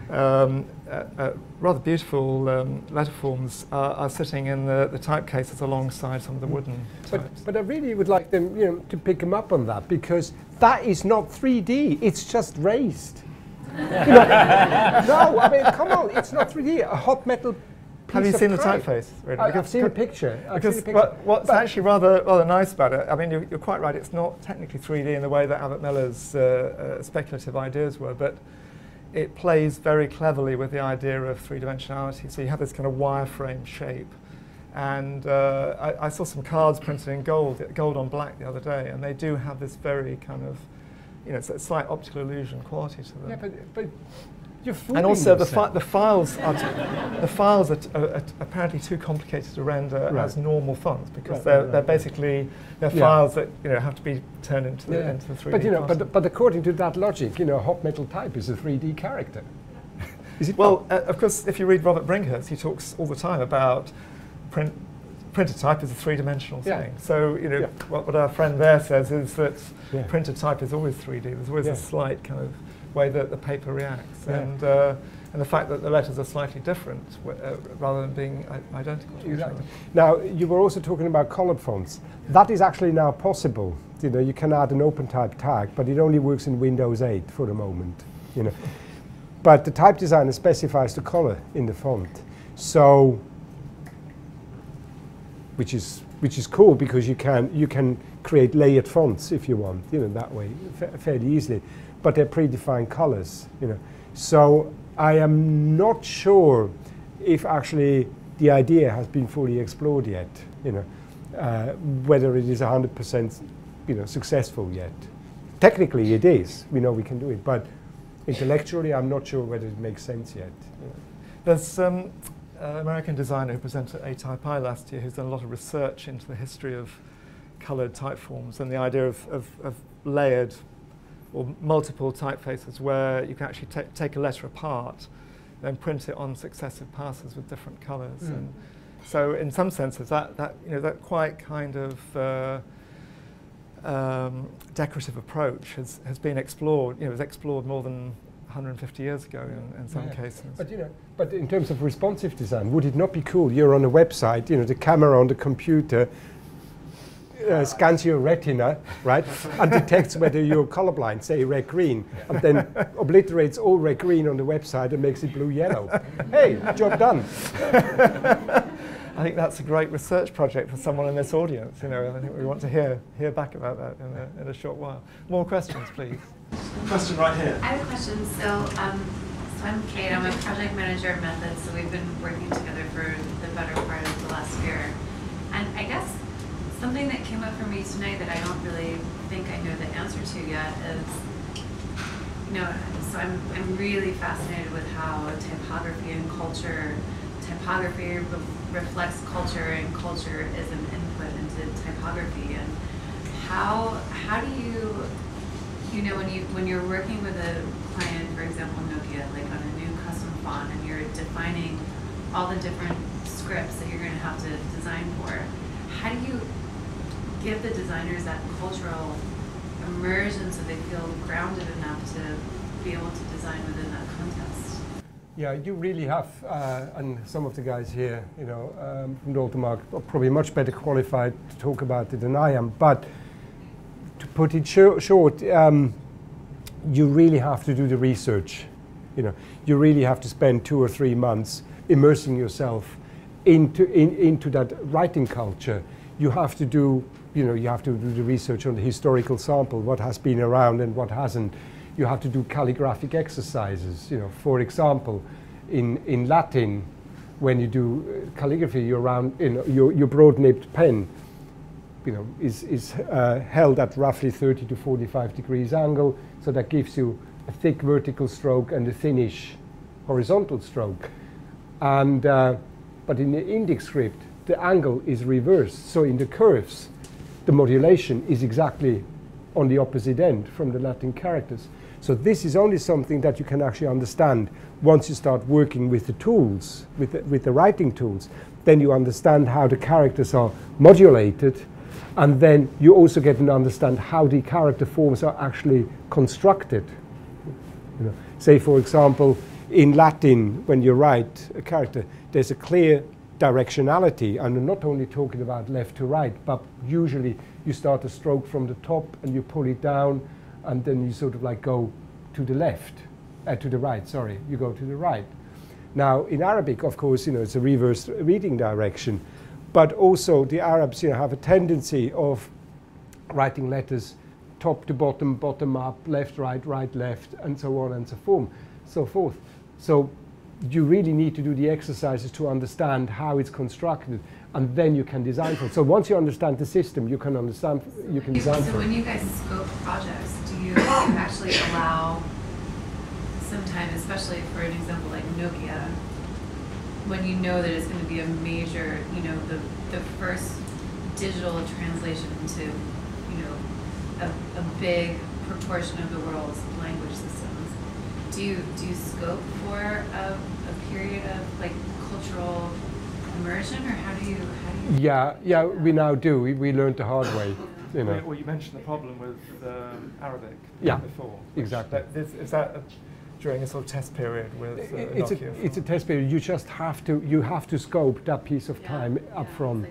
A: rather beautiful letter forms are sitting in the typecases alongside some of the wooden types.
B: But I really would like them, to pick them up on that, because that is not 3D. It's just raised. No, I mean, come on, it's not 3D. A hot metal piece
A: Have you
B: of
A: seen the
B: clay.
A: typeface? Really?
B: I've seen a picture.
A: Because what's actually rather nice about it, I mean, you're quite right, it's not technically 3D in the way that Abbott Miller's speculative ideas were, but it plays very cleverly with the idea of three-dimensionality. So you have this kind of wireframe shape. And I saw some cards printed in gold on black the other day, and they do have this very kind of, it's a slight optical illusion quality to them.
B: Yeah, but you're fooling
A: and also
B: yourself.
A: the files are apparently too complicated to render as normal fonts, because they're basically files that have to be turned into the 3D.
B: But according to that logic, hot metal type is a 3D character. Is it?
A: Well, of course, if you read Robert Bringhurst, he talks all the time about printed type is a three-dimensional thing. So what our friend there says is that printed type is always 3D. There's always a slight kind of way that the paper reacts, and the fact that the letters are slightly different rather than being identical to each other.
B: Now, you were also talking about colored fonts. That is actually now possible. You can add an OpenType tag, but it only works in Windows 8 for the moment. But the type designer specifies the color in the font, so which is cool, because you can create layered fonts if you want, that way fairly easily. But they're predefined colors, So I am not sure if actually the idea has been fully explored yet, whether it is 100% successful yet. Technically it is, we know we can do it, but intellectually I'm not sure whether it makes sense yet.
A: There's some American designer who presented at ATypI last year who's done a lot of research into the history of colored typeforms and the idea of layered or multiple typefaces where you can actually take a letter apart, then print it on successive passes with different colors. And so in some senses that quite kind of decorative approach has been explored. It was explored more than 150 years ago in some cases.
B: But in terms of responsive design, would it not be cool? You're on a website, the camera on the computer scans your retina, right, and detects whether you're colorblind, say red-green, and then obliterates all red-green on the website and makes it blue-yellow. Hey, job done.
A: I think that's a great research project for someone in this audience. I think we want to hear back about that in a short while. More questions, please. Question right here.
D: I have a question. So I'm Kate. I'm a project manager at Methods. So we've been working together for the better part of the last year. And I guess something that came up for me tonight that I don't really think I know the answer to yet is, so I'm really fascinated with how typography and culture, typography reflects culture and culture is an input into typography. And how do you, when you're working with a client, for example, Nokia, like on a new custom font, and you're defining all the different scripts that you're going to have to design for, how do you give the designers that cultural immersion so they feel grounded enough to be able to design within that context?
B: Yeah, you really have, and some of the guys here, from Dalton Maag are probably much better qualified to talk about it than I am. But to put it short, you really have to do the research. You really have to spend 2 or 3 months immersing yourself into that writing culture. You have to do, you have to do the research on the historical sample, what has been around and what hasn't. You have to do calligraphic exercises. For example, in Latin, when you do calligraphy, your broad-nibbed pen, is held at roughly 30 to 45 degrees angle, so that gives you a thick vertical stroke and a thinnish horizontal stroke. And but in the Indic script, the angle is reversed. So in the curves, the modulation is exactly on the opposite end from the Latin characters. So this is only something that you can actually understand once you start working with the tools, with the writing tools. Then you understand how the characters are modulated, and then you also get to understand how the character forms are actually constructed. You know, say for example, in Latin, when you write a character, there's a clear directionality, and I'm not only talking about left to right, but usually you start a stroke from the top and you pull it down, and then you sort of like go to the left, to the right, sorry, you go to the right. Now in Arabic, of course, you know, it's a reverse reading direction, but also the Arabs, you know, have a tendency of writing letters top to bottom, bottom up, left, right, right, left, and so on and so forth. So you really need to do the exercises to understand how it's constructed, and then you can design for it. So once you understand the system, you can understand, you can design for it.
D: So when you guys scope projects, do you actually allow sometime, especially for an example like Nokia, when you know that it's going to be a major, you know, the first digital translation into, you know, a big proportion of the world's language systems, do you scope for a period of like cultural immersion, or how do you
B: Yeah, we now do. We learned the hard way. You know.
A: Well, you mentioned the problem with Arabic before.
B: Exactly.
A: Is that during a sort of test period with Nokia?
B: It's a test period. You just have to scope that piece of time up front.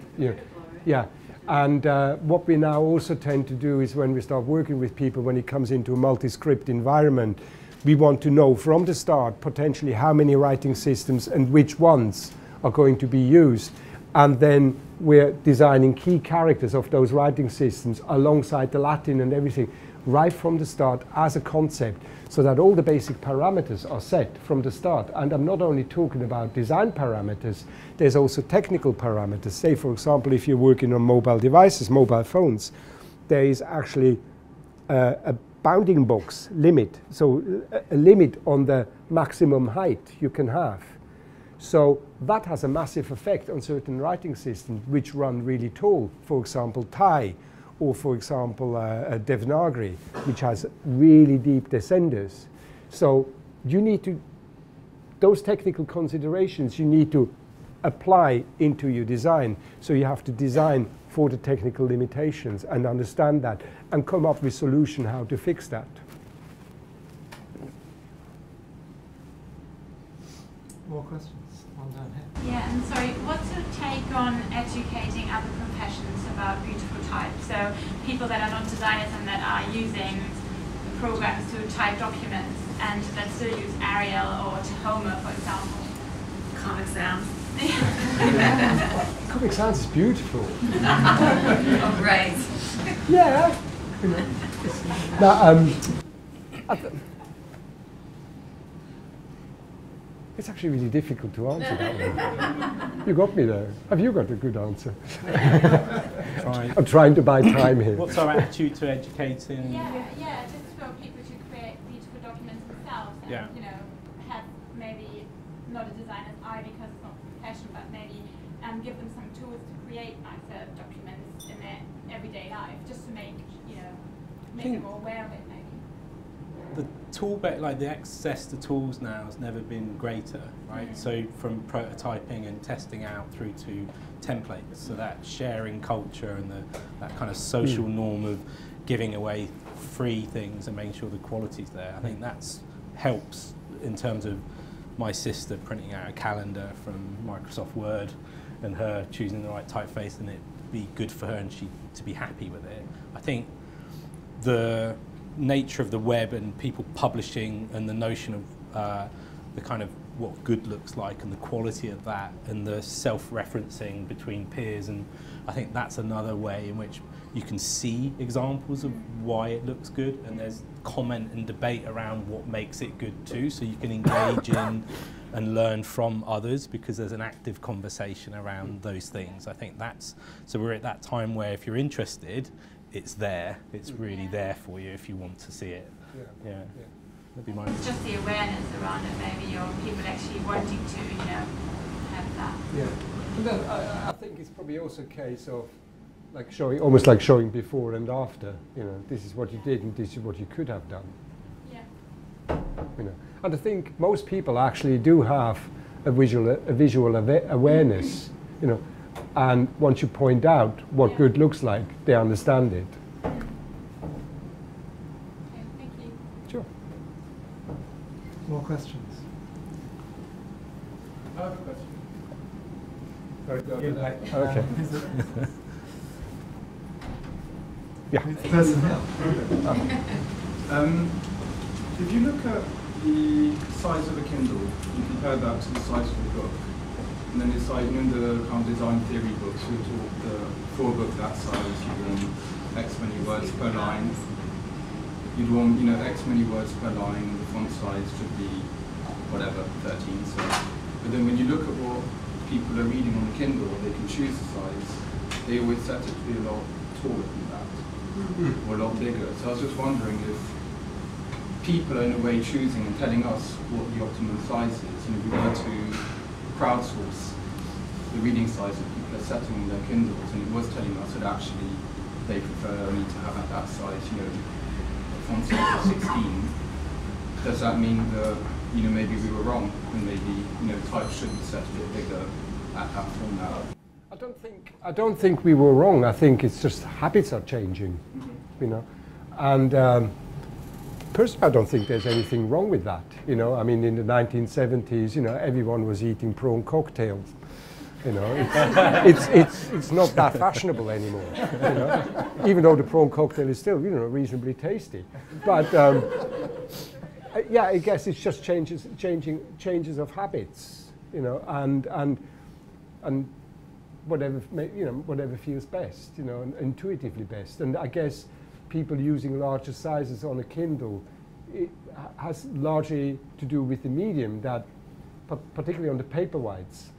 B: Yeah. And what we now also tend to do is when we start working with people, when it comes into a multi-script environment, we want to know from the start potentially how many writing systems and which ones are going to be used. And then we're designing key characters of those writing systems alongside the Latin and everything right from the start as a concept, so that all the basic parameters are set from the start. And I'm not only talking about design parameters, there's also technical parameters. Say, for example, if you're working on mobile devices, mobile phones, there is actually a bounding box limit, so a limit on the maximum height you can have. So that has a massive effect on certain writing systems which run really tall, for example, Thai, or for example, Devanagari, which has really deep descenders. So you need to, those technical considerations you need to apply into your design. So you have to design for the technical limitations and understand that and come up with a solution how to fix that.
A: More questions? One down here.
G: Yeah, and sorry, what's your take on educating other professions about beautiful type? So people that are not designers and that are using programs to type documents and that still use Arial or Tahoma, for example.
D: Comic Sans?
B: Comic Sans is beautiful.
D: Oh, right.
B: Yeah. Now, it's actually really difficult to answer that one. You got me there. Have you got a good answer? I'm trying to buy time here.
C: What's our attitude to educating?
G: Yeah, just for people to create beautiful documents themselves and, you know, have maybe not a designer's eye because it's not a profession, but maybe give them some tools to create nicer documents in their everyday life, just to make, you know, make them more aware of it maybe.
C: The tool bit, like the access to tools now has never been greater, right? So from prototyping and testing out through to templates, so that sharing culture and that kind of social norm of giving away free things and making sure the quality's there. I think that's helps in terms of my sister printing out a calendar from Microsoft Word and her choosing the right typeface and it be good for her and she to be happy with it. I think the nature of the web and people publishing and the notion of the kind of what good looks like and the quality of that and the self-referencing between peers, and I think that's another way in which you can see examples of why it looks good, and there's comment and debate around what makes it good too, so you can engage in and learn from others because there's an active conversation around those things. I think that's, so we're at that time where if you're interested, it's there, it's really there for you if you want to see it. Yeah. That'd be my
G: It's just the awareness around it maybe, or people actually wanting to, you know, have that.
B: Yeah. And then I think it's probably also a case of like showing, almost like showing before and after, you know, this is what you did and this is what you could have done.
G: Yeah.
B: You know. And I think most people actually do have a visual awareness, you know, and once you point out what good looks like, they understand it.
G: Okay, thank you.
B: Sure.
A: questions?
H: I have a question.
A: Very good.
B: Okay. Yeah.
A: Person here.
H: If you look at the size of a Kindle, you compare that to the size of a book, and then decide in the kind of design theory books, we talk for a book that size, you want X many words per line. You'd want, X many words per line. The font size should be whatever, 13. So, but then when you look at what people are reading on the Kindle, they can choose the size. They always set it to be a lot taller than that, or a lot bigger. So I was just wondering if people are in a way choosing and telling us what the optimum size is, and if we were to crowdsource the reading size that people are setting on their Kindles, and it was telling us that actually they prefer me to have at that size, a font size of 16, does that mean that maybe we were wrong, and maybe type should be set a bit bigger at that format?
B: I don't think we were wrong. I think it's just habits are changing, and personally, I don't think there's anything wrong with that. I mean, in the 1970s, everyone was eating prawn cocktails. It's not that fashionable anymore. Even though the prawn cocktail is still, reasonably tasty. But yeah, I guess it's just changes of habits, and whatever feels best, and intuitively best. And I guess people using larger sizes on a Kindle, it has largely to do with the medium, that particularly on the Paperwhites,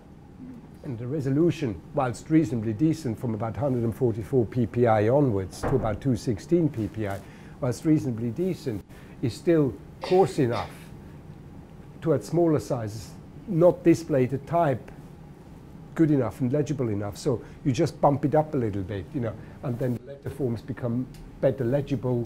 B: and the resolution, whilst reasonably decent from about 144 ppi onwards to about 216 ppi, whilst reasonably decent, is still coarse enough to, at smaller sizes, not display the type good enough and legible enough. So you just bump it up a little bit, and then the letter forms become better legible.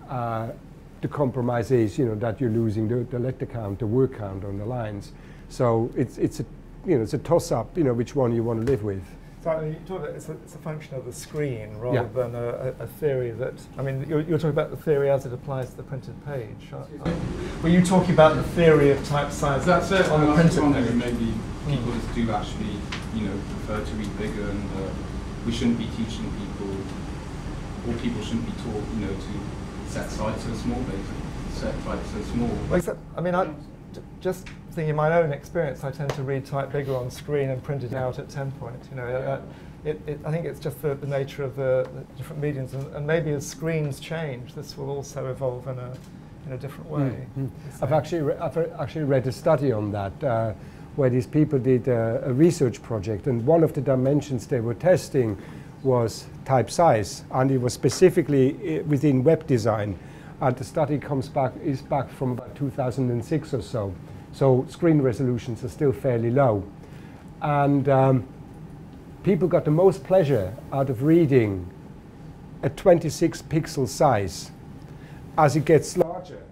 B: The compromise is, that you're losing the letter count, the word count on the lines. So it's a toss-up, which one you want to live with.
A: So you talk about it's a function of the screen rather than a theory that. I mean, you're talking about the theory as it applies to the printed page. Were you talking about the theory of type size
H: That's it.
A: on the printed page?
H: Maybe people do actually, prefer to read bigger, and we shouldn't be teaching people, or people shouldn't be taught, to set size so small, basically. Set type so small.
A: Well, except, I mean, just thinking in my own experience, I tend to read type bigger on screen and print it out at 10 point. I think it's just the nature of the different mediums, and maybe as screens change, this will also evolve in a different way.
B: I've actually read a study on that, where these people did a research project, and one of the dimensions they were testing was type size, and it was specifically within web design. And the study is back from about 2006 or so. So screen resolutions are still fairly low. And people got the most pleasure out of reading a 26 pixel size. As it gets larger,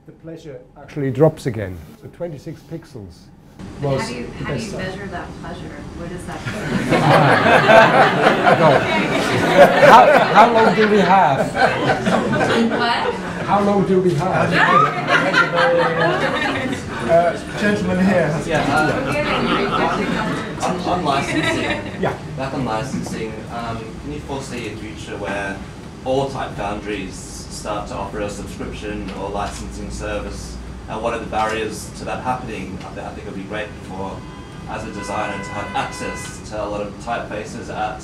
B: the pleasure actually drops again. So 26 pixels.
D: How do you measure that pleasure? What is that?
B: How long do we have?
D: What?
B: How long do we have?
A: Gentleman here has
I: on licensing.
B: Yeah.
I: Back on licensing, can you foresee a future where all type foundries start to offer a subscription or licensing service? And what are the barriers to that happening? I think it would be great for, as a designer, to have access to a lot of typefaces at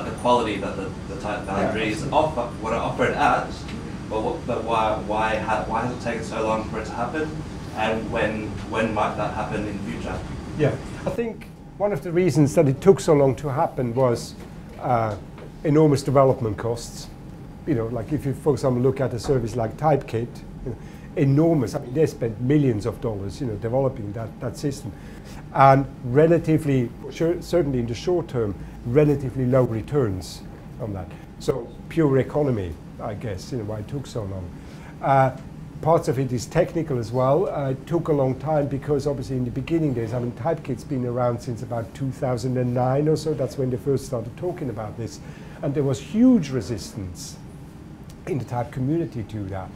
I: the quality that the type foundries want to offer it at. But why has it taken so long for it to happen? And when might that happen in the future?
B: Yeah, I think one of the reasons that it took so long to happen was enormous development costs. Like if you, for example, look at a service like Typekit, enormous. I mean, they spent millions of dollars, developing that system, and relatively, certainly in the short term, relatively low returns on that. So pure economy, I guess, why it took so long. Parts of it is technical as well. It took a long time because obviously in the beginning days, I mean, Typekit's been around since about 2009 or so. That's when they first started talking about this, and there was huge resistance in the type community to that.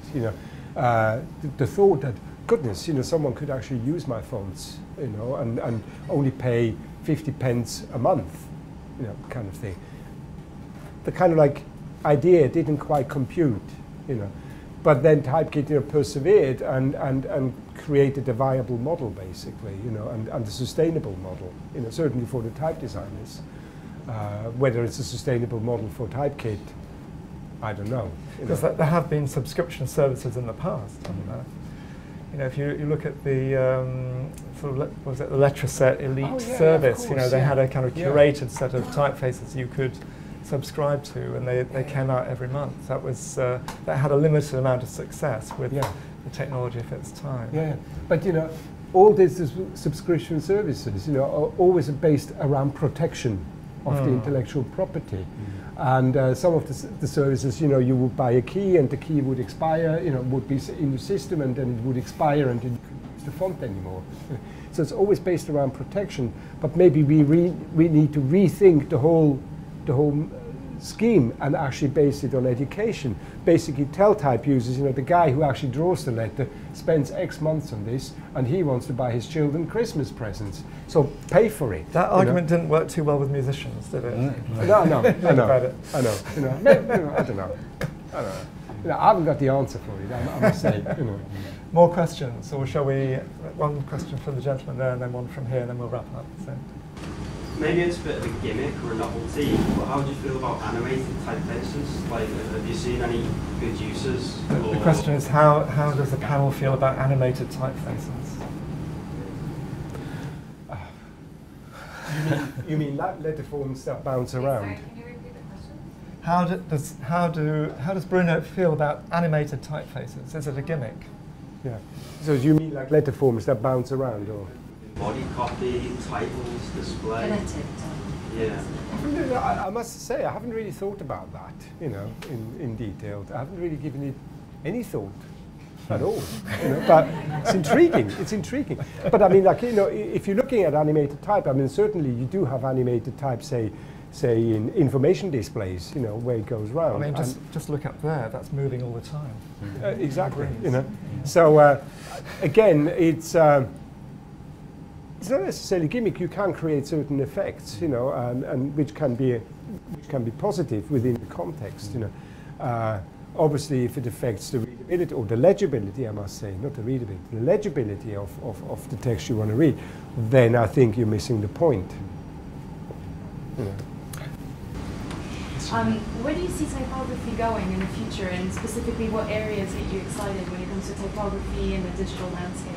B: The thought that goodness, someone could actually use my fonts, and only pay 50 pence a month, kind of thing. The kind of like idea didn't quite compute, but then Typekit persevered and created a viable model, basically, and a sustainable model, certainly for the type designers. Whether it's a sustainable model for Typekit, I don't know.
A: Because there have been subscription services in the past, haven't there? If you look at the sort of what was it, the Letraset Elite service,
B: course,
A: they had a kind of curated set of typefaces you could subscribe to, and they came out every month. That was that had a limited amount of success with the technology of its time.
B: Yeah, but all these subscription services, are always based around protection of the intellectual property. And some of the services, you would buy a key and the key would expire, would be in the system, and then it would expire and you couldn't use the font anymore. So it's always based around protection, but maybe we need to rethink the whole scheme and actually base it on education. Basically tell type users, the guy who actually draws the letter spends X months on this and he wants to buy his children Christmas presents. So pay for it.
A: That argument didn't work too well with musicians, did it?
B: No, I know. I don't know. I haven't got the answer for it, I must say.
A: More questions, or shall we, one question from the gentleman there and then one from here and then we'll wrap up. So.
J: Maybe it's a bit of a gimmick or a novelty, but how do you feel about animated typefaces? Like, have you seen any good uses?
A: The question is, how does the panel feel about animated typefaces?
B: You mean letter forms that bounce around?
D: Sorry, can you repeat the question?
A: How does Bruno feel about animated typefaces? Is it a gimmick?
B: Yeah. So you mean like letter forms that bounce around, or?
J: Body copy, titles, display.
B: I must say, I haven't really thought about that, in detail. I haven't really given it any thought at all. But it's intriguing. It's intriguing. But I mean, like, if you're looking at animated type, I mean, certainly you do have animated type, say in information displays, where it goes round.
A: I mean, just look up there. That's moving all the time.
B: Exactly. So again, it's not necessarily gimmick. You can create certain effects, and which can be positive within the context. Obviously, if it affects the readability or the legibility, I must say, not the readability, the legibility of the text you want to read, then I think you're missing the point.
K: Where do you see typography going in the future, and specifically what areas get you excited when it comes to typography and the digital landscape?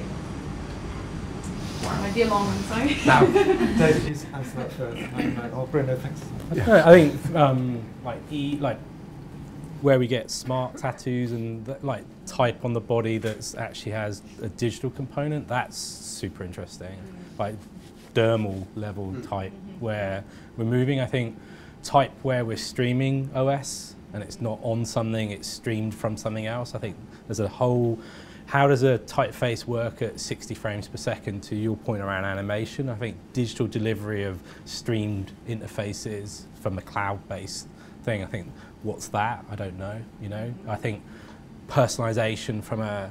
K: Might be a long one, sorry.
A: David, please answer that first. I'll bring no thanks.
C: I think like where we get smart tattoos and type on the body that actually has a digital component, that's super interesting. Like dermal level type where we're moving. I think type where we're streaming OS and it's not on something, it's streamed from something else. I think there's a whole. How does a typeface work at 60 frames per second, to your point around animation? I think digital delivery of streamed interfaces from a cloud-based thing, I think, what's that? I don't know, I think personalization from a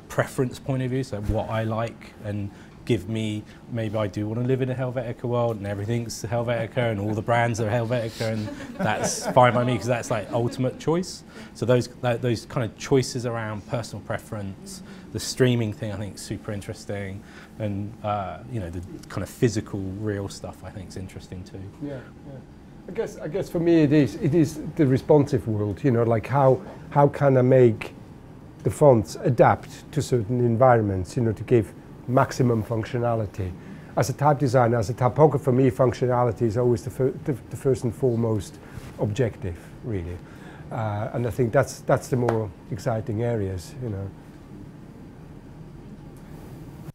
C: preference point of view, so what I like, and give me, maybe I do want to live in a Helvetica world and everything's Helvetica and all the brands are Helvetica, and that's fine by me because that's like ultimate choice. So those kind of choices around personal preference, the streaming thing I think is super interesting, and the kind of physical real stuff I think is interesting too.
B: Yeah. I guess for me it is the responsive world, like how can I make the fonts adapt to certain environments, to give maximum functionality. As a type designer, as a typographer, for me, functionality is always the first and foremost objective, really. And I think that's the more exciting areas,
A: I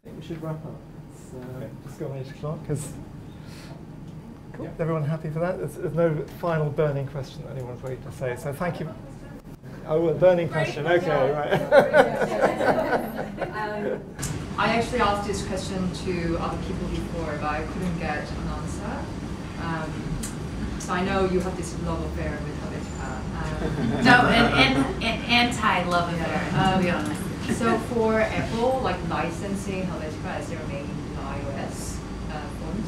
A: think we should wrap up. It's gone 8 o'clock. Cool. Everyone happy for that? There's no final burning question that anyone's waiting to say. So thank you. Oh, a burning question. Okay, right.
L: I actually asked this question to other people before, but I couldn't get an answer. So I know you have this love affair with Helvetica.
D: No, an anti-love affair, to be honest.
L: So for Apple, like licensing Helvetica as their main iOS font,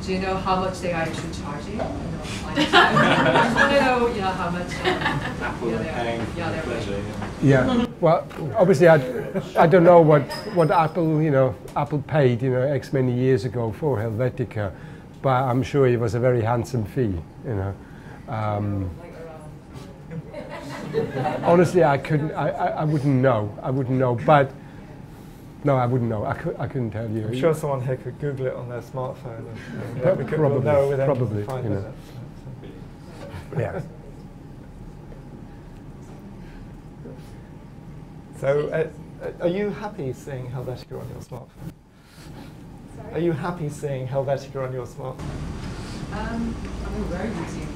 L: do you know how much they are actually charging? I just want to know, how much
I: Apple are paying for the pleasure.
B: Yeah. Well, obviously, I don't know what Apple, Apple paid, X many years ago for Helvetica, but I'm sure it was a very handsome fee, Honestly, I wouldn't know. I wouldn't know, but no, I wouldn't know. I couldn't tell you.
A: I'm sure someone here could Google it on their smartphone. And we could
B: probably,
A: know within
B: probably.
A: 5 minutes.
B: Yeah.
A: So, are you happy seeing Helvetica on your smartphone? Sorry? Are you happy seeing Helvetica on your smartphone?
L: I'm very using.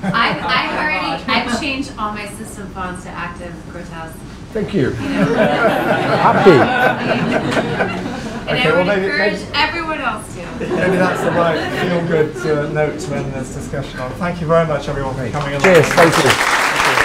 D: I've changed all my system fonts to active grotesque.
B: Thank you.
D: Happy. And
A: Okay,
D: I would
A: well,
D: encourage everyone else to.
A: Maybe that's the right feel-good note to end this discussion on. Thank you very much, everyone, for coming along.
B: Cheers. Thank you.